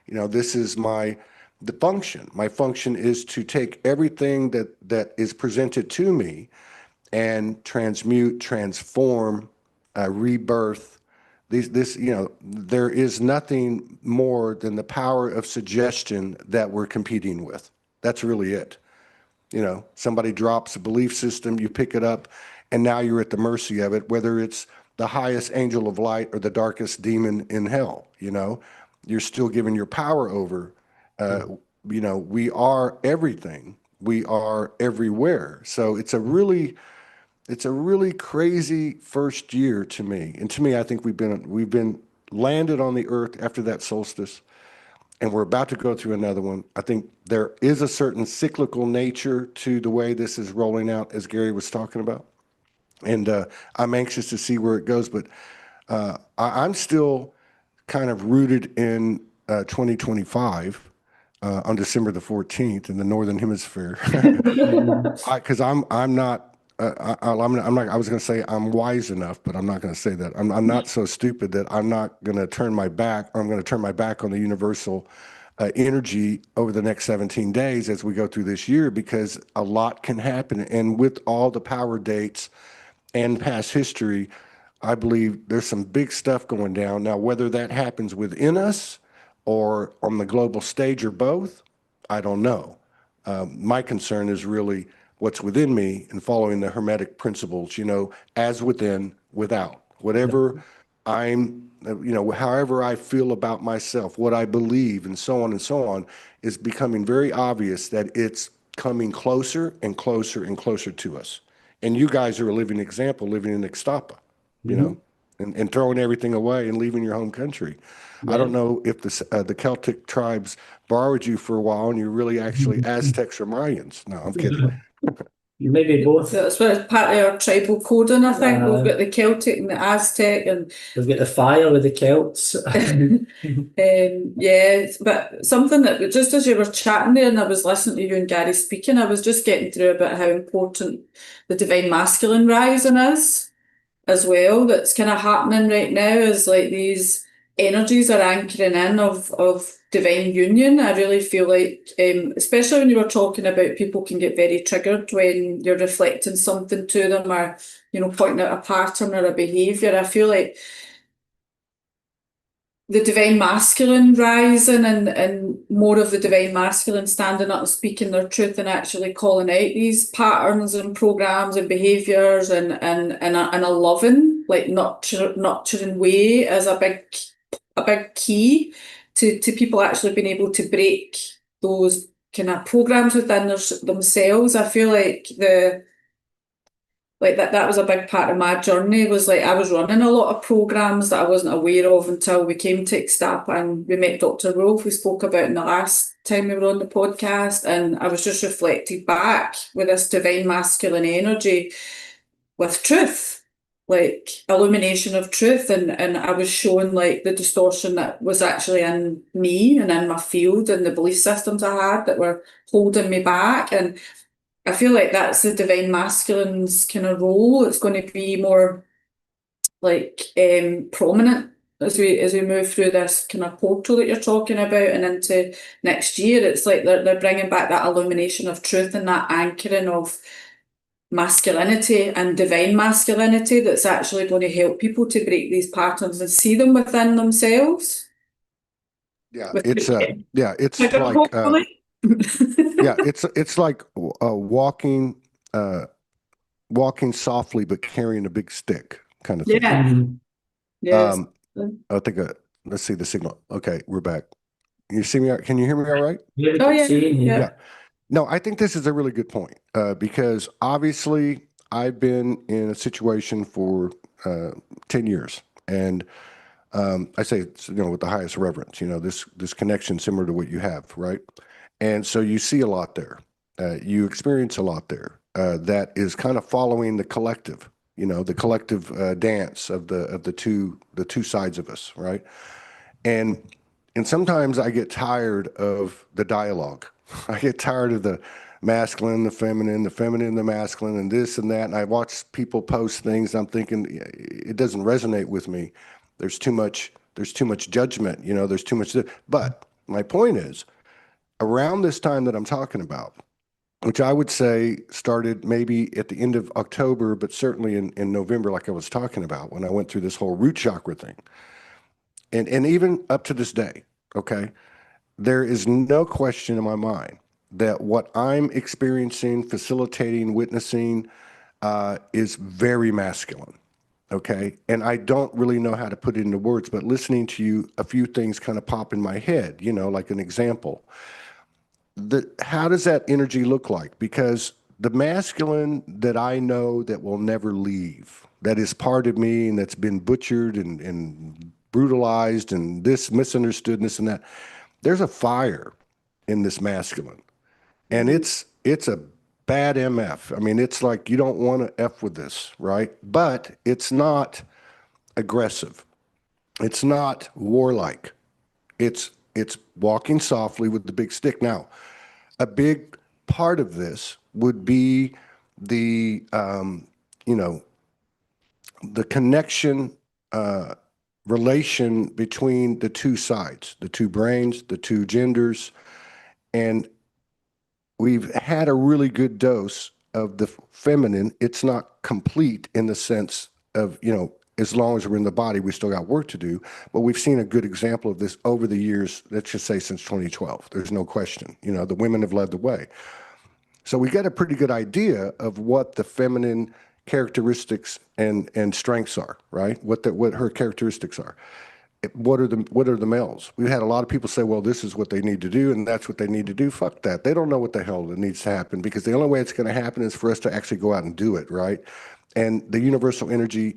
This is the function. My function is to take everything that is presented to me and transmute, transform, rebirth. There is nothing more than the power of suggestion that we're competing with. That's really it. Somebody drops a belief system, you pick it up, and now you're at the mercy of it, whether it's the highest angel of light or the darkest demon in hell. You're still giving your power over. We are everything. We are everywhere. So it's a really crazy first year to me. And to me, I think we've been landed on the earth after that solstice, and we're about to go through another one. I think there is a certain cyclical nature to the way this is rolling out, as Gary was talking about. And I'm anxious to see where it goes, but I'm still kind of rooted in 2025 on December the 14th in the Northern Hemisphere. Because I'm not, I'm not, I was going to say I'm wise enough, but I'm not going to say that. I'm not so stupid that I'm not going to turn my back, or I'm going to turn my back on the universal energy over the next 17 days as we go through this year, because a lot can happen. And with all the power dates and past history, I believe there's some big stuff going down. Now, whether that happens within us or on the global stage or both, I don't know. My concern is really what's within me and following the Hermetic principles, as within, without. Whatever however I feel about myself, what I believe, and so on, is becoming very obvious that it's coming closer and closer and closer to us. And you guys are a living example, living in Ixtapa, and throwing everything away and leaving your home country. I don't know if the Celtic tribes borrowed you for a while and you're really actually Aztecs or Mayans. No, I'm kidding. Maybe both. That's part of our tribal coding, I think. We've got the Celtic and the Aztec, and We've got the fire with the Celts. yeah, but something that just as you were chatting there and I was listening to you and Gary speaking, I was just getting through about how important the divine masculine rising is as well. That's kind of happening right now, is like these energies are anchoring in of divine union. I really feel like, especially when you were talking about people can get very triggered when you're reflecting something to them, or pointing out a pattern or a behaviour. I feel like the divine masculine rising, and more of the divine masculine standing up and speaking their truth and actually calling out these patterns and programs and behaviours, and a loving, like nurturing way, as a big key to people actually being able to break those kind of programs within themselves. I feel like that was a big part of my journey. Was like I was running a lot of programs that I wasn't aware of until we came to Ixtapa and we met Dr. Rolfe, we spoke about in the last time we were on the podcast, and I was just reflected back with this divine masculine energy with truth, like illumination of truth, and I was showing like the distortion that was actually in me and in my field and the belief systems I had that were holding me back. And I feel like that's the divine masculine's kind of role. It's going to be more like prominent as we move through this kind of portal that you're talking about and into next year. It's like they're bringing back that illumination of truth and that anchoring of masculinity and divine masculinity that's actually going to help people to break these patterns and see them within themselves. Yeah, With it's it's trigger, like hopefully. it's like walking softly but carrying a big stick. kind of thing. Yeah. Mhm. Yes. I think, let's see the signal. Okay, we're back. You see me? Can you hear me all right? Yeah, we Oh, can yeah. see you. Yeah. Yeah. No, I think this is a really good point because obviously I've been in a situation for 10 years. And I say, with the highest reverence, this connection similar to what you have, right? And so you see a lot there. You experience a lot there that is kind of following the collective, the collective dance of the two sides of us, right? And and sometimes I get tired of the dialogue. I get tired of the masculine, the feminine, the masculine, and this and that. And I watch people post things. I'm thinking it doesn't resonate with me. There's too much. There's too much judgment. There's too much. But my point is, around this time that I'm talking about, which I would say started maybe at the end of October, but certainly in November, like I was talking about, when I went through this whole root chakra thing, and even up to this day, okay, there is no question in my mind that what I'm experiencing, facilitating, witnessing is very masculine. Okay. And I don't really know how to put it into words, but listening to you, a few things kind of pop in my head, like an example. How does that energy look like? Because the masculine that I know that will never leave, that is part of me and that's been butchered and brutalized and this misunderstood and this and that, there's a fire in this masculine. And it's a bad MF. I mean, it's like you don't want to F with this, right? But it's not aggressive. It's not warlike. It's walking softly with the big stick. Now, a big part of this would be the you know the connection relation between the two sides, the two brains, the two genders, and we've had a really good dose of the feminine. It's not complete in the sense of, as long as we're in the body, we still got work to do. But we've seen a good example of this over the years, let's just say since 2012. There's no question. The women have led the way. So we get a pretty good idea of what the feminine characteristics and strengths are, right? What her characteristics are. What are the males? We've had a lot of people say, well, this is what they need to do, and that's what they need to do. Fuck that. They don't know what the hell that needs to happen, because the only way it's going to happen is for us to actually go out and do it, right? And the universal energy,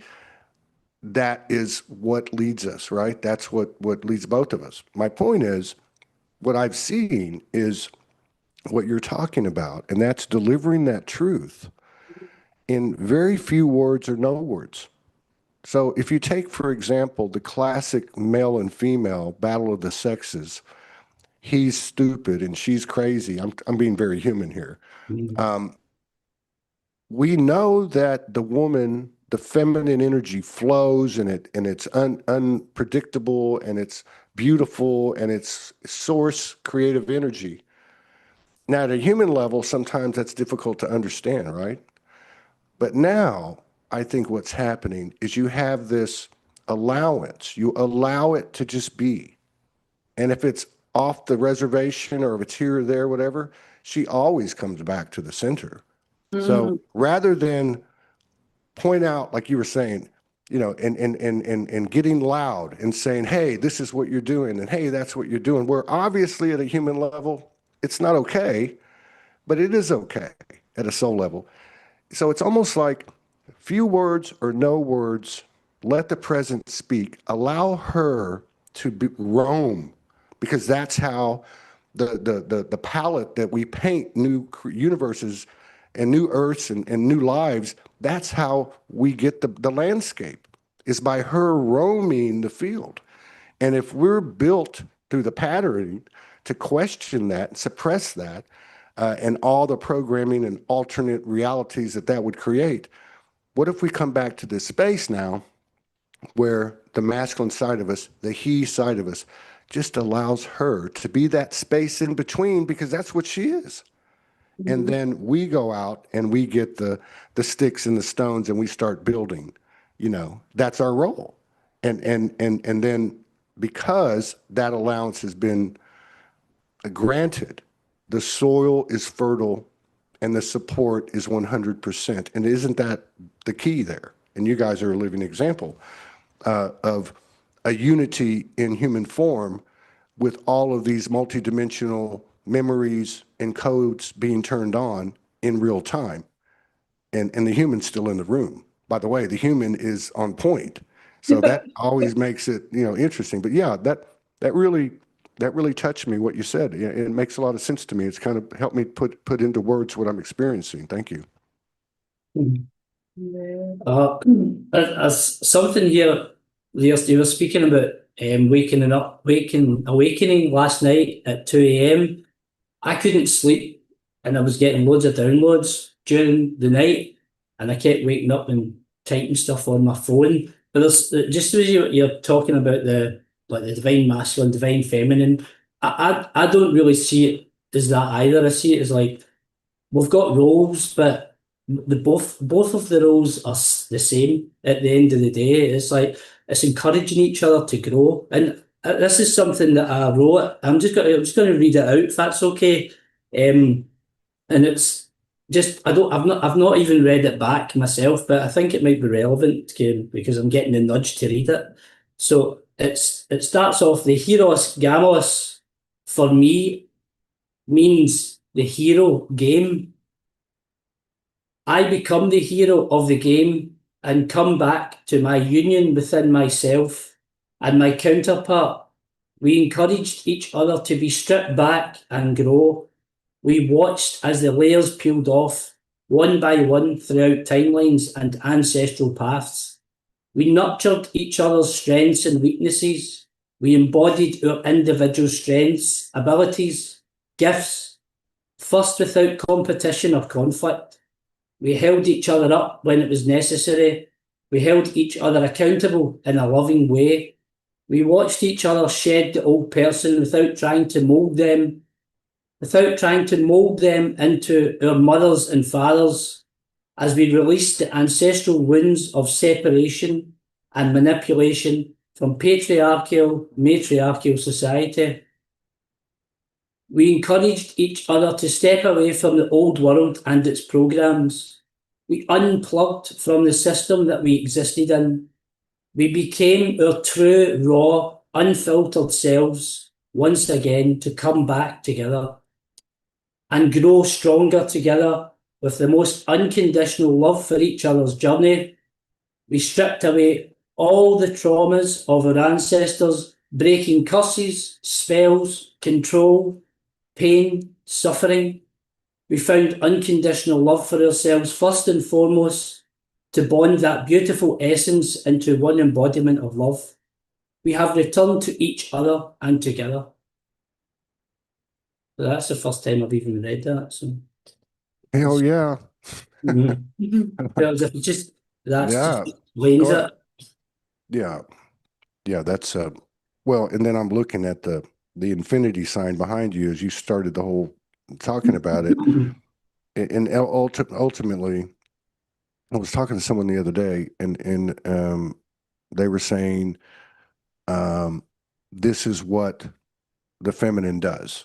that is what leads us, right? That's what leads both of us. My point is, what I've seen is what you're talking about, and that's delivering that truth in very few words or no words. So if you take, for example, the classic male and female battle of the sexes, he's stupid and she's crazy. I'm being very human here. Mhm. We know that the woman, the feminine energy flows, and it's unpredictable, and it's beautiful, and it's source creative energy. Now, at a human level, sometimes that's difficult to understand, right? But now I think what's happening is you have this allowance. You allow it to just be. And if it's off the reservation or if it's here or there, whatever, she always comes back to the center. So Mm. rather than point out, like you were saying, and getting loud and saying, hey, this is what you're doing, and hey, that's what you're doing, where obviously at a human level, it's not okay, but it is okay at a soul level. So it's almost like few words or no words, let the present speak, allow her to roam, because that's how the palette that we paint new universes and new earths and new lives, that's how we get the landscape, is by her roaming the field. And if we're built through the patterning to question that and suppress that, and all the programming and alternate realities that would create, what if we come back to this space now where the masculine side of us, the he side of us, just allows her to be that space in between, because that's what she is. And then we go out and we get the sticks and the stones and we start building. That's our role. And then, because that allowance has been granted, the soil is fertile and the support is 100%. And isn't that the key there? and you guys are a living example of a unity in human form with all of these multidimensional memories and codes being turned on in real time. And the human's still in the room. By the way, the human is on point. So that always makes it, interesting. But yeah, that really touched me, what you said. It makes a lot of sense to me. It's kind of helped me put into words what I'm experiencing. Thank you. Uh, as something here, you were speaking about awakening last night at 2 a.m. I couldn't sleep and I was getting loads of downloads during the night and I kept waking up and typing stuff on my phone. But there's just as you're talking about the divine masculine, divine feminine, I don't really see it as that either. I see it as like we've got roles, but both of the roles are the same at the end of the day. It's like it's encouraging each other to grow. And this is something that I wrote. I'm just going to read it out if that's okay. And it's just I've not even read it back myself, but I think it might be relevant because I'm getting the nudge to read it. So it starts off the Heros Gamos for me means the hero game. I become the hero of the game and come back to my union within myself and my counterpart. We encouraged each other to be stripped back and grow. We watched as the layers peeled off, one by one throughout timelines and ancestral paths. We nurtured each other's strengths and weaknesses. We embodied our individual strengths, abilities, gifts, first without competition or conflict. We held each other up when it was necessary. We held each other accountable in a loving way. We watched each other shed the old person without trying to mold them into our mothers and fathers, as we released the ancestral wounds of separation and manipulation from matriarchal society. We encouraged each other to step away from the old world and its programs. We unplugged from the system that we existed in. We became our true, raw, unfiltered selves once again to come back together and grow stronger together with the most unconditional love for each other's journey. We stripped away all the traumas of our ancestors, breaking curses, spells, control, pain, suffering. We found unconditional love for ourselves first and foremost to bond that beautiful essence into one embodiment of love. We have returned to each other and together. So that's the first time I've even read that. So Hell yeah. Just just Yeah. explains Go it. ahead. Yeah. Yeah. That's well, and then I'm looking at the infinity sign behind you as you started the whole talking about it. And ultimately, I was talking to someone the other day, and they were saying, this is what the feminine does.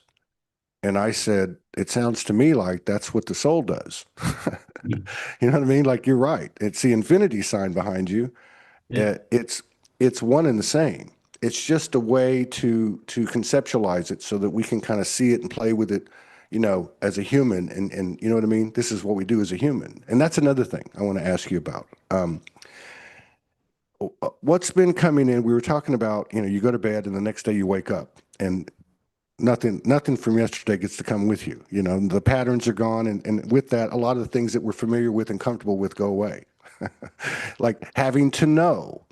And I said, it sounds to me like that's what the soul does. You know what I mean? Like, you're right. It's the infinity sign behind you. Yeah. It's one and the same. It's just a way to conceptualize it so that we can kind of see it and play with it, as a human. And you know what I mean? This is what we do as a human. And that's another thing I want to ask you about. What's been coming in? We were talking about, you go to bed and the next day you wake up and nothing from yesterday gets to come with you. The patterns are gone. And with that, a lot of the things that we're familiar with and comfortable with go away. Like having to know.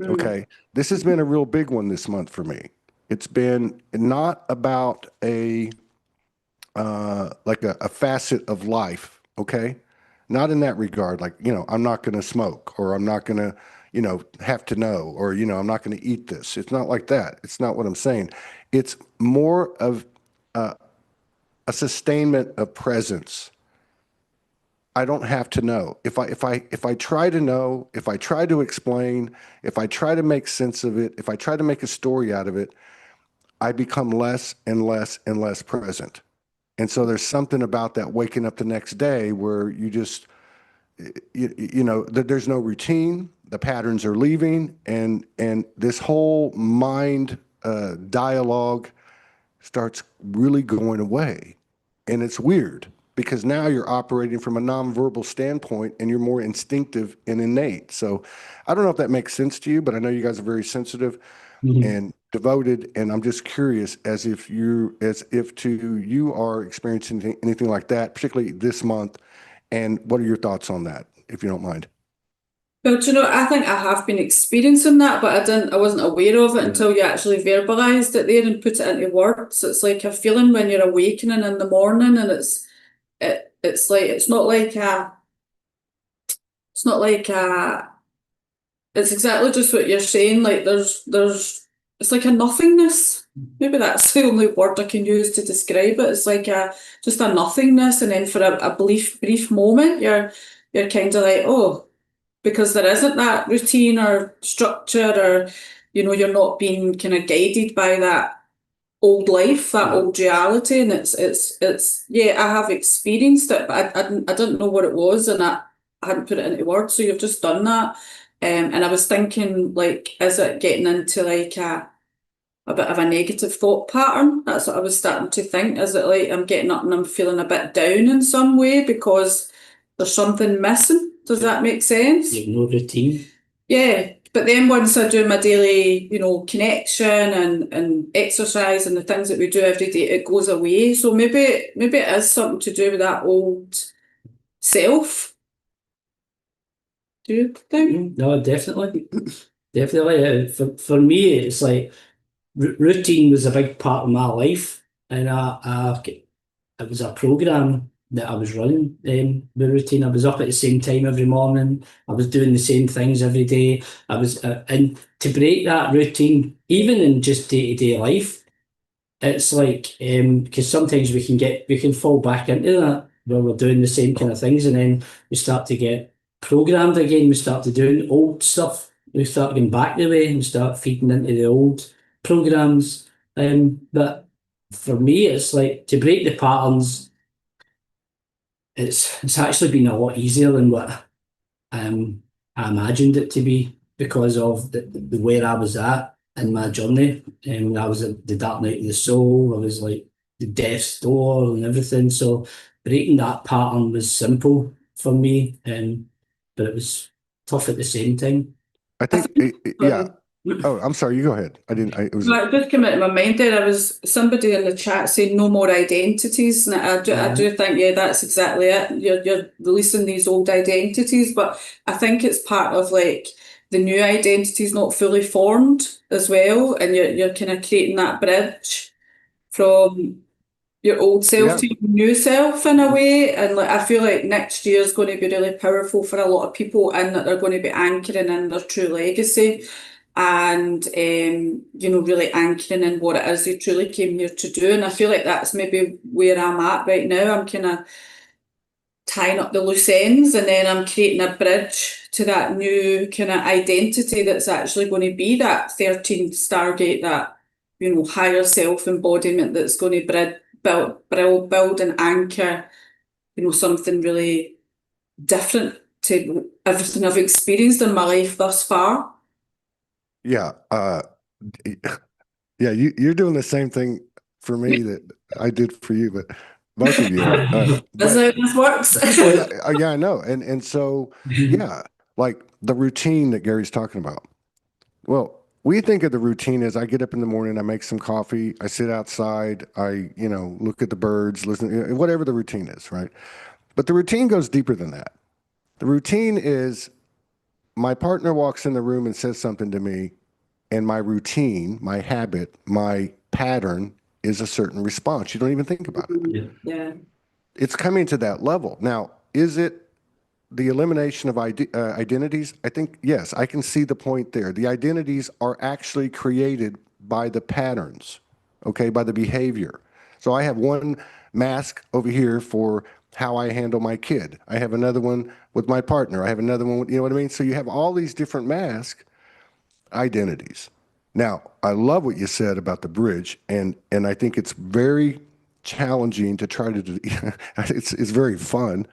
Okay. This has been a real big one this month for me. It's been not about like a facet of life. Okay. Not in that regard. Like, I'm not going to smoke, or I'm not going to, have to know, or, I'm not going to eat this. It's not like that. It's not what I'm saying. It's more of a sustainment of presence. I don't have to know. If I try to know, if I try to explain, if I try to make sense of it, if I try to make a story out of it, I become less and less and less present. And so there's something about that waking up the next day where you know, that there's no routine, the patterns are leaving, and this whole mind dialogue starts really going away. And it's weird because now you're operating from a nonverbal standpoint and you're more instinctive and innate. So I don't know if that makes sense to you, but I know you guys are very sensitive Mhm. and devoted. And I'm just curious as if to you are experiencing anything like that, particularly this month. And what are your thoughts on that, if you don't mind? Well, do you know, I think I have been experiencing that, but I wasn't aware of it until you actually verbalized it there and put it into words. It's like a feeling when you're awakening in the morning, and it's like it's not like a it's exactly just what you're saying. Like it's like a nothingness. Maybe that's the only word I can use to describe it. It's like just a nothingness, and then for a brief moment, you're kind of like, oh, because there isn't that routine or structure, or you're not being kind of guided by that old life, that old reality, and it's yeah, I have experienced it, but I didn't know what it was, and I hadn't put it into words. So you've just done that, and I was thinking, like, is it getting into like a bit of a negative thought pattern? That's what I was starting to think. Is it like I'm getting up and I'm feeling a bit down in some way because there's something missing? Does that make sense? You have no routine. Yeah, but then once I do my daily, connection and exercise and the things that we do every day, it goes away. So maybe it is something to do with that old self. Do you think? No, definitely. Definitely. For me, it's like routine was a big part of my life, and it was a program that I was running. The routine. I was up at the same time every morning. I was doing the same things every day. And to break that routine, even in just day to day life, it's like because sometimes we can fall back into that where we're doing the same kind of things, and then we start to get programmed again. We start to doing old stuff. We start going back the way and start feeding into the old programs. But for me, it's like to break the patterns. It's actually been a lot easier than what I imagined it to be because of the where I was at in my journey. And when I was at the dark night of the soul, I was like the death's door and everything. So breaking that pattern was simple for me, but it was tough at the same time. I I think, think, yeah. sorry. Oh, I'm sorry. You go ahead. I didn't, it was, No, it just came into my mind there. I was somebody in the chat saying no more identities, and I do think, yeah, that's exactly it. You're releasing these old identities, but I think it's part of like the new identity's not fully formed as well, and you're kind of creating that bridge from your old self yeah, to your new self in a way. And like I feel like next year is going to be really powerful for a lot of people, in that they're going to be anchoring in their true legacy, and really anchoring in what it is they truly came here to do. And I feel like that's maybe where I'm at right now. I'm kind of tying up the loose ends, and then I'm creating a bridge to that new kind of identity that's actually going to be that 13th Stargate, that higher self embodiment that's going to build and anchor something really different to everything I've experienced in my life thus far. yeah. Yeah, you're doing the same thing for me that I did for you, but both of you are. That's But how this works. well, yeah, yeah, I know. And so, yeah, like the routine that Gary's talking about. Well, we think of the routine as I get up in the morning, I make some coffee, I sit outside, look at the birds, listen, whatever the routine is, right? But the routine goes deeper than that. The routine is my partner walks in the room and says something to me, and my routine, my habit, my pattern is a certain response. You don't even think about it. Yeah. Yeah. It's coming to that level. Now, is it the elimination of identities? I think, yes, I can see the point there. The identities are actually created by the patterns, okay, by the behavior. So I have one mask over here for how I handle my kid. I have another one with my partner. I have another one, you know what I mean? So you have all these different masks identities. Now, I love what you said about the bridge, and I think it's very challenging to try to do. It's very fun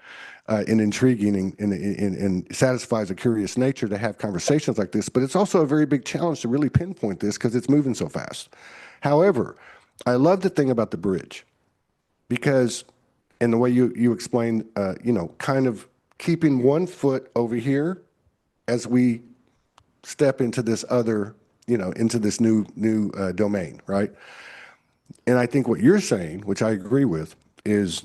and intriguing and satisfies a curious nature to have conversations like this. But it's also a very big challenge to really pinpoint this because it's moving so fast. However, I love the thing about the bridge because, and the way you explained, kind of keeping one foot over here as we step into this other, into this new domain, right? And I think what you're saying, which I agree with, is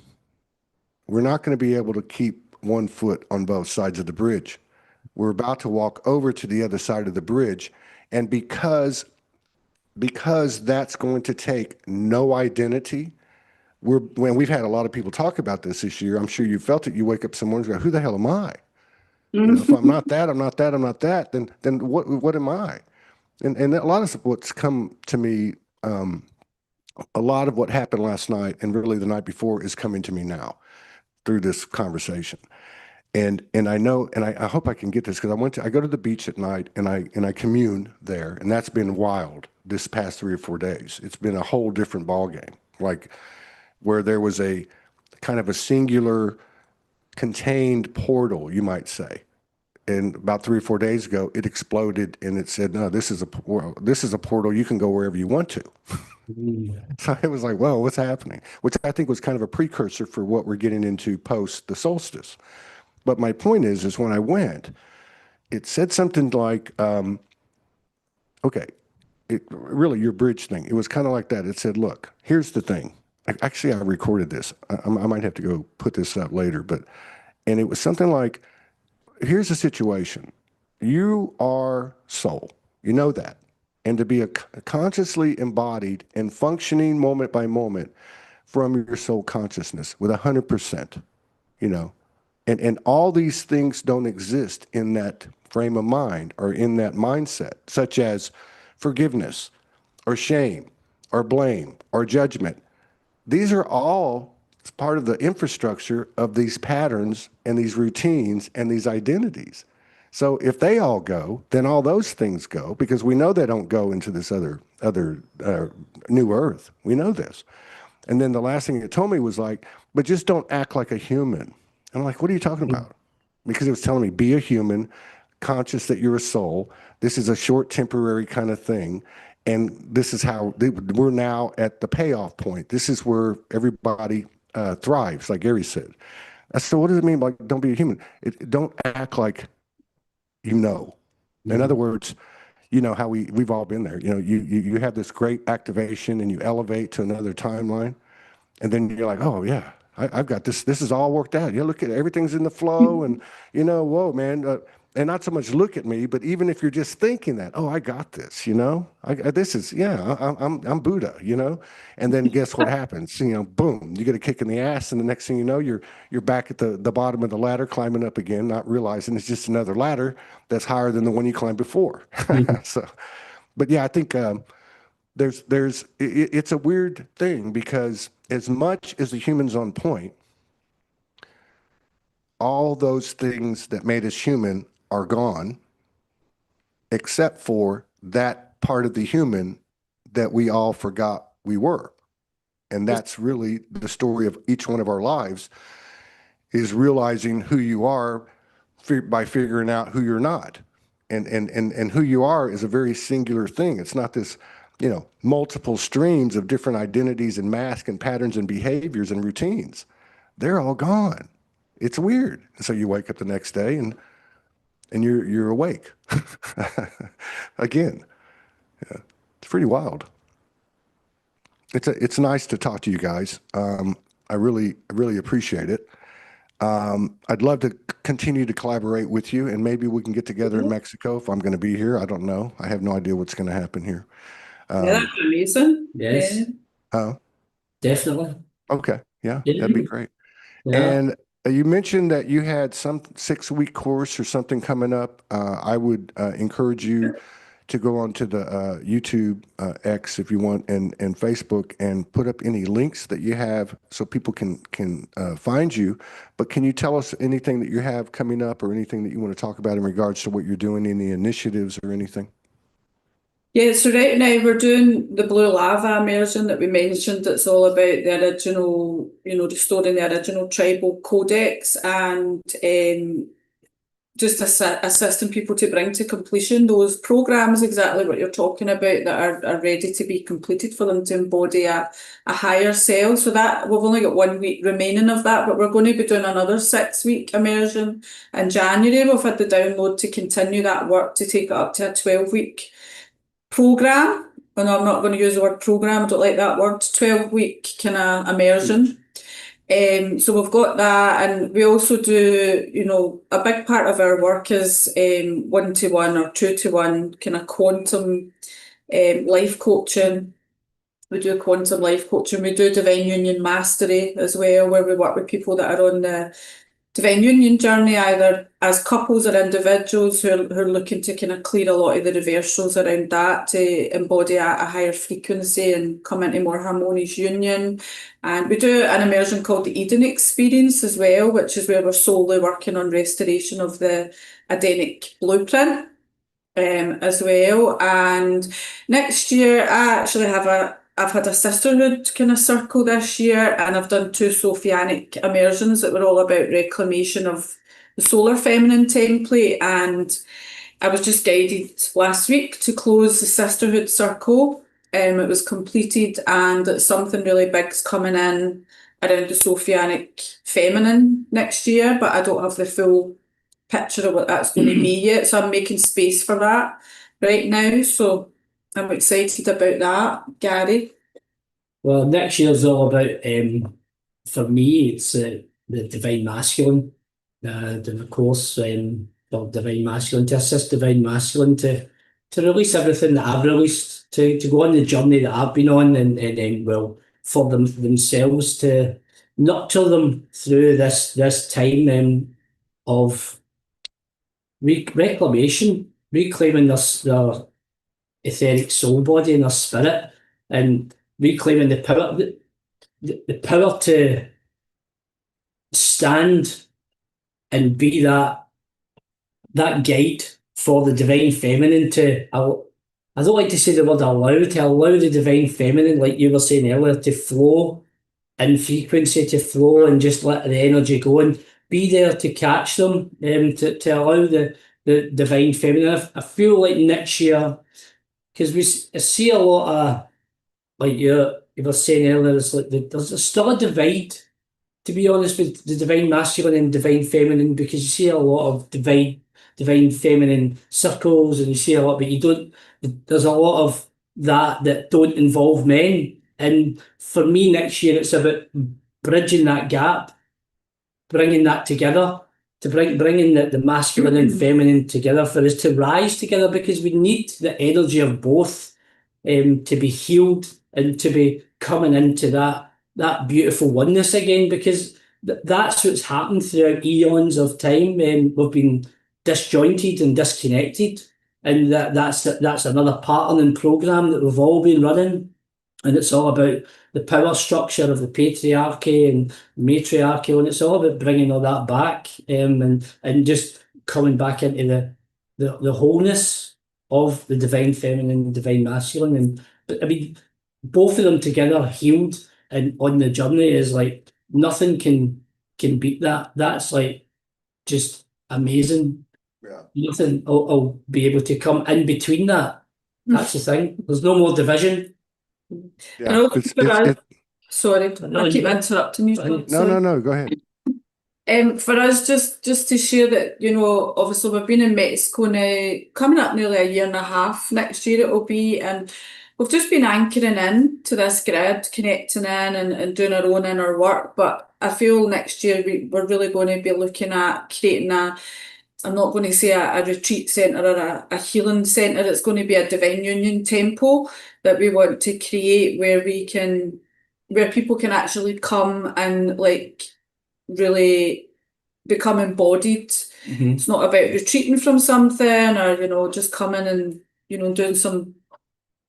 we're not going to be able to keep one foot on both sides of the bridge. We're about to walk over to the other side of the bridge, and because that's going to take no identity. When we've had a lot of people talk about this year, I'm sure you felt it. You wake up some mornings and go, "Who the hell am I? If I'm not that, I'm not that, I'm not that. Then what am I?" And a lot of what's come to me, a lot of what happened last night and really the night before is coming to me now through this conversation. And I know, and I hope I can get this because I go to the beach at night and I commune there, and that's been wild this past 3 or 4 days. It's been a whole different ball game, like where there was a kind of a singular contained portal, you might say. And about 3 or 4 days ago, it exploded and it said, "No, this is a portal. You can go wherever you want to." So it was like, "Whoa, what's happening?" Which I think was kind of a precursor for what we're getting into post the solstice. But my point is when I went, it said something like, okay, really your bridge thing. It was kind of like that. It said, "Look, here's the thing." Actually, I recorded this. I might have to go put this up later, and it was something like, "Here's the situation. You are soul. You know that. And to be a consciously embodied and functioning moment by moment from your soul consciousness with 100%, you know, and all these things don't exist in that frame of mind or in that mindset, such as forgiveness or shame or blame or judgment. These are all part of the infrastructure of these patterns and these routines and these identities. So if they all go, then all those things go because we know they don't go into this other new earth. We know this. And then the last thing it told me was like, but just don't act like a human. And I'm like, what are you talking about? Because it was telling me, be a human, conscious that you're a soul. This is a short, temporary kind of thing. And this is how we're now at the payoff point. This is where everybody thrives, like Gary said. So what does it mean by don't be a human? Don't act like you know. In other words, you know how we've all been there. You have this great activation and you elevate to another timeline. And then you're like, "Oh yeah, I've got this. This is all worked out. Yeah, look at everything's in the flow, and whoa, man." And not so much look at me, but even if you're just thinking that, "Oh, I got this," this is I'm Buddha, And then guess what happens? Boom, you get a kick in the ass, and the next thing you know, you're back at the bottom of the ladder, climbing up again, not realizing it's just another ladder that's higher than the one you climbed before. So, but yeah, I think. It's a weird thing because as much as the human's on point, all those things that made us human are gone, except for that part of the human that we all forgot we were. And that's really the story of each one of our lives, is realizing who you are by figuring out who you're not. And who you are is a very singular thing. It's not this, multiple streams of different identities and masks and patterns and behaviors and routines. They're all gone. It's weird. So you wake up the next day and you're awake again. Yeah, it's pretty wild. It's nice to talk to you guys. I really appreciate it. I'd love to continue to collaborate with you, and maybe we can get together in Mexico if I'm going to be here. I don't know. I have no idea what's going to happen here. Yeah, that'd be amazing. Yes, Oh, definitely. okay. Yeah, Yeah, that'd be great. yeah. And you mentioned that you had some 6-week course or something coming up. I would encourage you to go onto the YouTube X if you want and Facebook and put up any links that you have so people can find you. But can you tell us anything that you have coming up or anything that you want to talk about in regards to what you're doing, any initiatives or anything? Yeah, so right now we're doing the blue lava immersion that we mentioned. It's all about the original, restoring the original tribal codex and just assisting people to bring to completion those programs, exactly what you're talking about, that are ready to be completed for them to embody a higher self. So that we've only got 1 week remaining of that, but we're going to be doing another 6 week immersion in January. We've had the download to continue that work to take it up to a 12 week program. And I'm not going to use the word program, I don't like that word, 12 week kind of immersion. So we've got that, and we also do, a big part of our work is 1-to-1 or 2-to-1 kind of quantum life coaching. We do quantum life coaching. We do divine union mastery as well, where we work with people that are on the divine union journey, either as couples or individuals who are looking to kind of clear a lot of the reversals around that to embody a higher frequency and come into more harmonious union. And we do an immersion called the Eden experience as well, which is where we're solely working on restoration of the Edenic blueprint as well. And next year I actually I've had a sisterhood kind of circle this year, and I've done 2 Sophianic immersions that were all about reclamation of the solar feminine template. And I was just guided last week to close the sisterhood circle. It was completed, and something really big's coming in around the Sophianic feminine next year, but I don't have the full picture of what that's going to be yet. So I'm making space for that right now. So I'm excited about that, Gary. Well, next year's all about, for me, it's the divine masculine, the course for divine masculine, to assist divine masculine to release everything that I've released, to go on the journey that I've been on, and well, for themselves to nurture them through this time of reclamation, reclaiming their etheric soul body and their spirit, and reclaiming the power to stand and be that guide for the divine feminine I don't like to say the word allow, to allow the divine feminine, like you were saying earlier, to flow in frequency, to flow and just let the energy go, and be there to catch them, to allow the divine feminine. I feel like next year, because I see a lot of, like you were saying earlier, it's like there's still a divide, to be honest, with the divine masculine and divine feminine, because you see a lot of divine feminine circles, and you see a lot, but you don't. There's a lot of that don't involve men, and for me next year it's about bridging that gap, bringing that together, to bringing the masculine and feminine together for us to rise together, because we need the energy of both to be healed and to be coming into that beautiful oneness again, because that's what's happened throughout eons of time. We've been disjointed and disconnected, and that's another pattern and program that we've all been running. And it's all about the power structure of the patriarchy and matriarchy, and it's all about bringing all that back, and just coming back into the wholeness of the divine feminine and divine masculine. And but I mean, both of them together, healed and on the journey, is like nothing can beat that. That's like just amazing. Yeah. Nothing will be able to come in between that. That's the thing. There's no more division. Yeah. And also for us, sorry, I keep interrupting you. No, go ahead. For us, just to share that, obviously we've been in Mexico now, coming up nearly a year and a half. Next year it will be, and we've just been anchoring in to this grid, connecting in and doing our own inner work. But I feel next year we're really going to be looking at creating I'm not going to say a retreat centre or a healing centre. It's going to be a divine union temple that we want to create, where people can actually come and like really become embodied. It's not about retreating from something, or just coming and doing some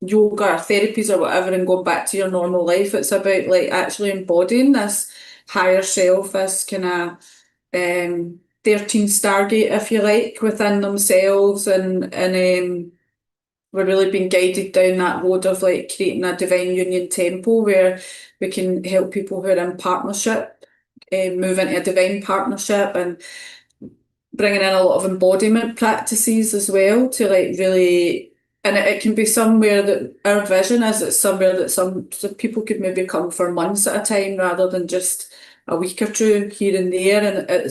yoga or therapies or whatever and going back to your normal life. It's about like actually embodying this higher self, this kind of 13 Stargate, if you like, within themselves, and we're really being guided down that road of like creating a divine union temple where we can help people who are in partnership move into a divine partnership, and bringing in a lot of embodiment practices as well to like really, and it can be somewhere that our vision is it's somewhere that some people could maybe come for months at a time rather than just a week or two here and there, and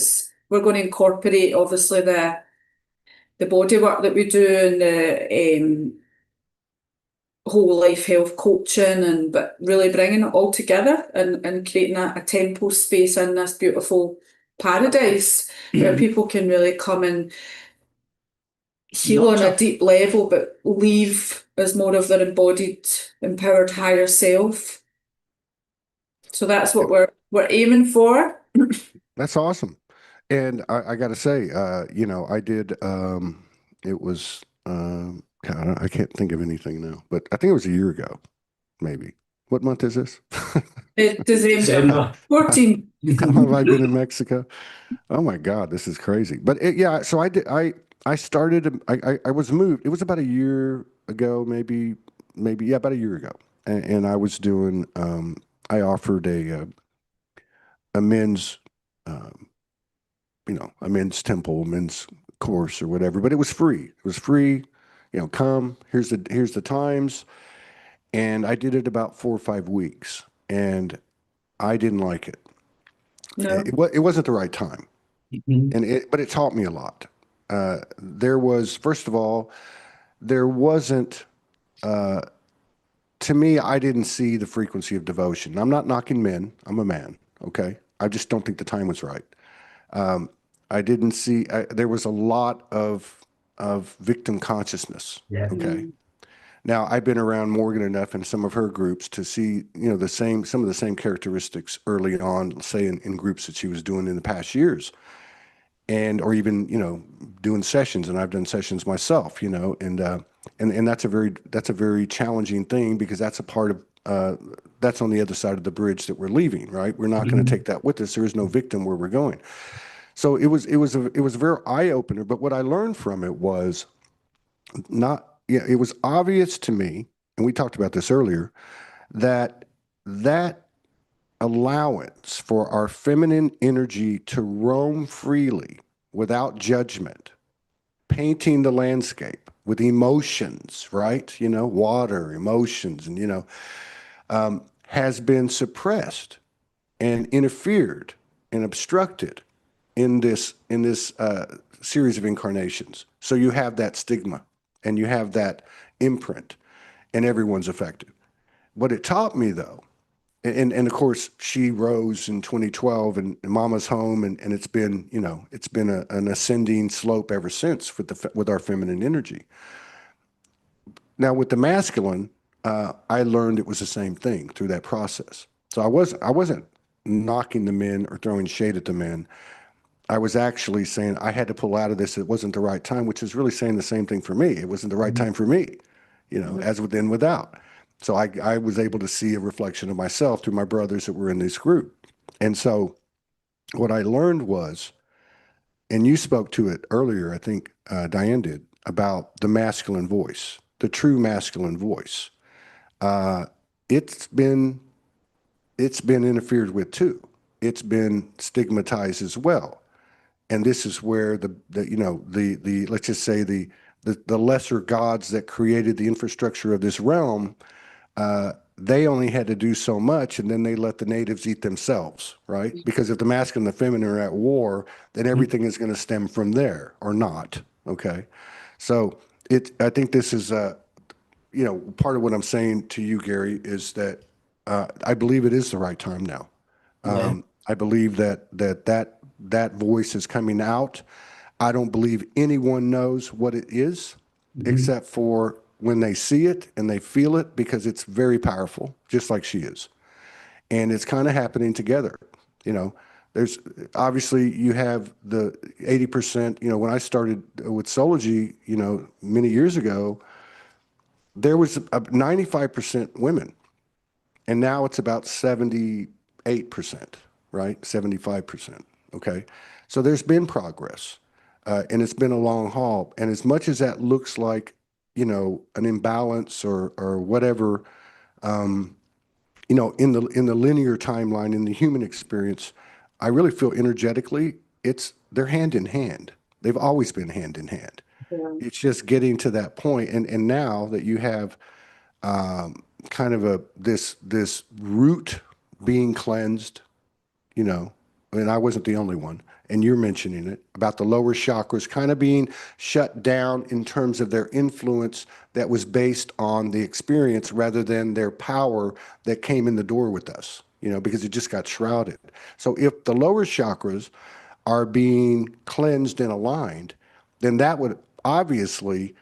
we're going to incorporate obviously the body work that we do and the whole life health coaching, and but really bringing it all together and creating a temple space in this beautiful paradise where people can really come and heal Not on a just, deep level, but leave as more of their embodied, empowered higher self. So that's what we're aiming for. That's awesome. And I got to say, you know, I did, it was, God, I can't think of anything now, but I think it was a year ago, maybe. What month is this? December December. 14. How have I been in Mexico? Oh my God, this is crazy. But yeah, so I started, I was moved. It was about a year ago, maybe, yeah, about a year ago. And I was doing, I offered a men's, um, you know, a men's temple, men's course or whatever, but it was free. It was free. You know, come, here's the times. And I did it about 4 or 5 weeks, and I didn't like it. No, It wasn't the right time. Mhm. But it taught me a lot. There was, first of all, there wasn't, to me, I didn't see the frequency of devotion. I'm not knocking men. I'm a man. Okay. I just don't think the time was right. I didn't see, there was a lot of victim consciousness. Yeah. Okay. Now I've been around Morgan enough and some of her groups to see, you know, some of the same characteristics early on, say in groups that she was doing in the past years, and or even, you know, doing sessions. And I've done sessions myself, you know, and that's a very challenging thing, because that's a part of that's on the other side of the bridge that we're leaving, right? We're not going to Mhm. take that with us. There is no victim where we're going. So it was a very eye opener. But what I learned from it was not, yeah, it was obvious to me, and we talked about this earlier, that that allowance for our feminine energy to roam freely without judgment, painting the landscape with emotions, right? You know, water, emotions, and, you know, has been suppressed and interfered and obstructed in this series of incarnations. So you have that stigma and you have that imprint, and everyone's affected. What it taught me, though, and of course she rose in 2012, and Mama's home, and it's been, you know, it's been an ascending slope ever since with our feminine energy. Now with the masculine, I learned it was the same thing through that process. So I wasn't knocking the men or throwing shade at the men. I was actually saying I had to pull out of this. It wasn't the right time, which is really saying the same thing for me. It wasn't the right time for me, you know, as within, without. So I was able to see a reflection of myself through my brothers that were in this group. And so what I learned was, and you spoke to it earlier, I think Diane did, about the masculine voice, the true masculine voice. Uh, it's been it's been interfered with too. It's been stigmatized as well. And this is where the you know, the let's just say the lesser gods that created the infrastructure of this realm, they only had to do so much, and then they let the natives eat themselves, right? Because if the masculine and the feminine are at war, then everything is going to stem from there, or not. Okay, so I think this is you know, part of what I'm saying to you, Gary, is that I believe it is the right time now. Yeah. I believe that voice is coming out. I don't believe anyone knows what it is, Mhm. except for when they see it and they feel it, because it's very powerful, just like she is. And it's kind of happening together. You know, there's obviously, you have the 80%, you know, when I started with Soulogy, you know, many years ago, there was 95% women, and now it's about 78%, right? 75%. Okay. So there's been progress, and it's been a long haul. And as much as that looks like an imbalance or whatever, in the linear timeline, in the human experience, I really feel energetically they're hand in hand. They've always been hand in hand. Yeah. It's just getting to that point, and now that you have kind of this root being cleansed, and I wasn't the only one, and you're mentioning it about the lower chakras kind of being shut down in terms of their influence that was based on the experience rather than their power that came in the door with us, because it just got shrouded. So if the lower chakras are being cleansed and aligned, then that would obviously,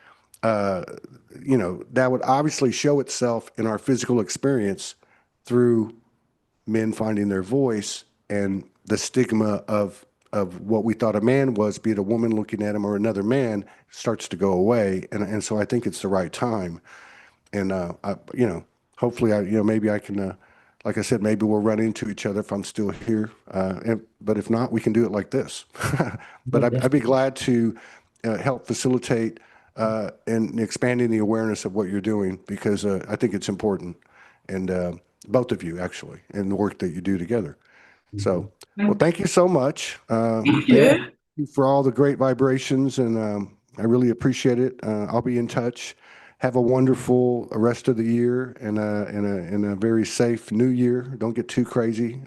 show itself in our physical experience through men finding their voice, and the stigma of what we thought a man was, be it a woman looking at him or another man, starts to go away. And so I think it's the right time. And hopefully maybe I can, like I said, maybe we'll run into each other if I'm still here. But if not, we can do it like this. But I'd be glad to help facilitate and expanding the awareness of what you're doing, because I think it's important. And both of you, actually, and the work that you do together. So, well, thank you so much. Thank you. Thank you for all the great vibrations, and I really appreciate it. I'll be in touch. Have a wonderful rest of the year, and a very safe new year. Don't get too crazy.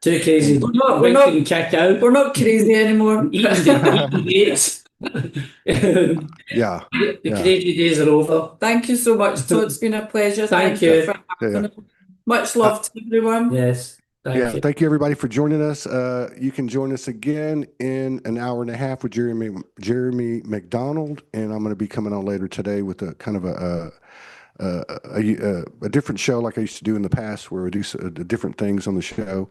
Too crazy. We're not- Drinking cacao. We're not crazy anymore. Eating dates. Yeah. The Yeah. crazy days are over. Thank you so much, Todd. It's been a pleasure. Thank you. For having Yeah. us. Much love to everyone. Yes. Thank you. Thank you everybody for joining us. You can join us again in an hour and a half with Jeremy McDonald, and I'm going to be coming on later today with a kind of a different show like I used to do in the past, where we do different things on the show.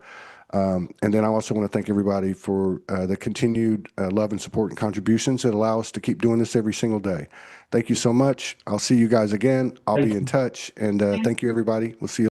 And then I also want to thank everybody for the continued love and support and contributions that allow us to keep doing this every single day. Thank you so much. I'll see you guys again. I'll be in touch, and thank you everybody. We'll see you.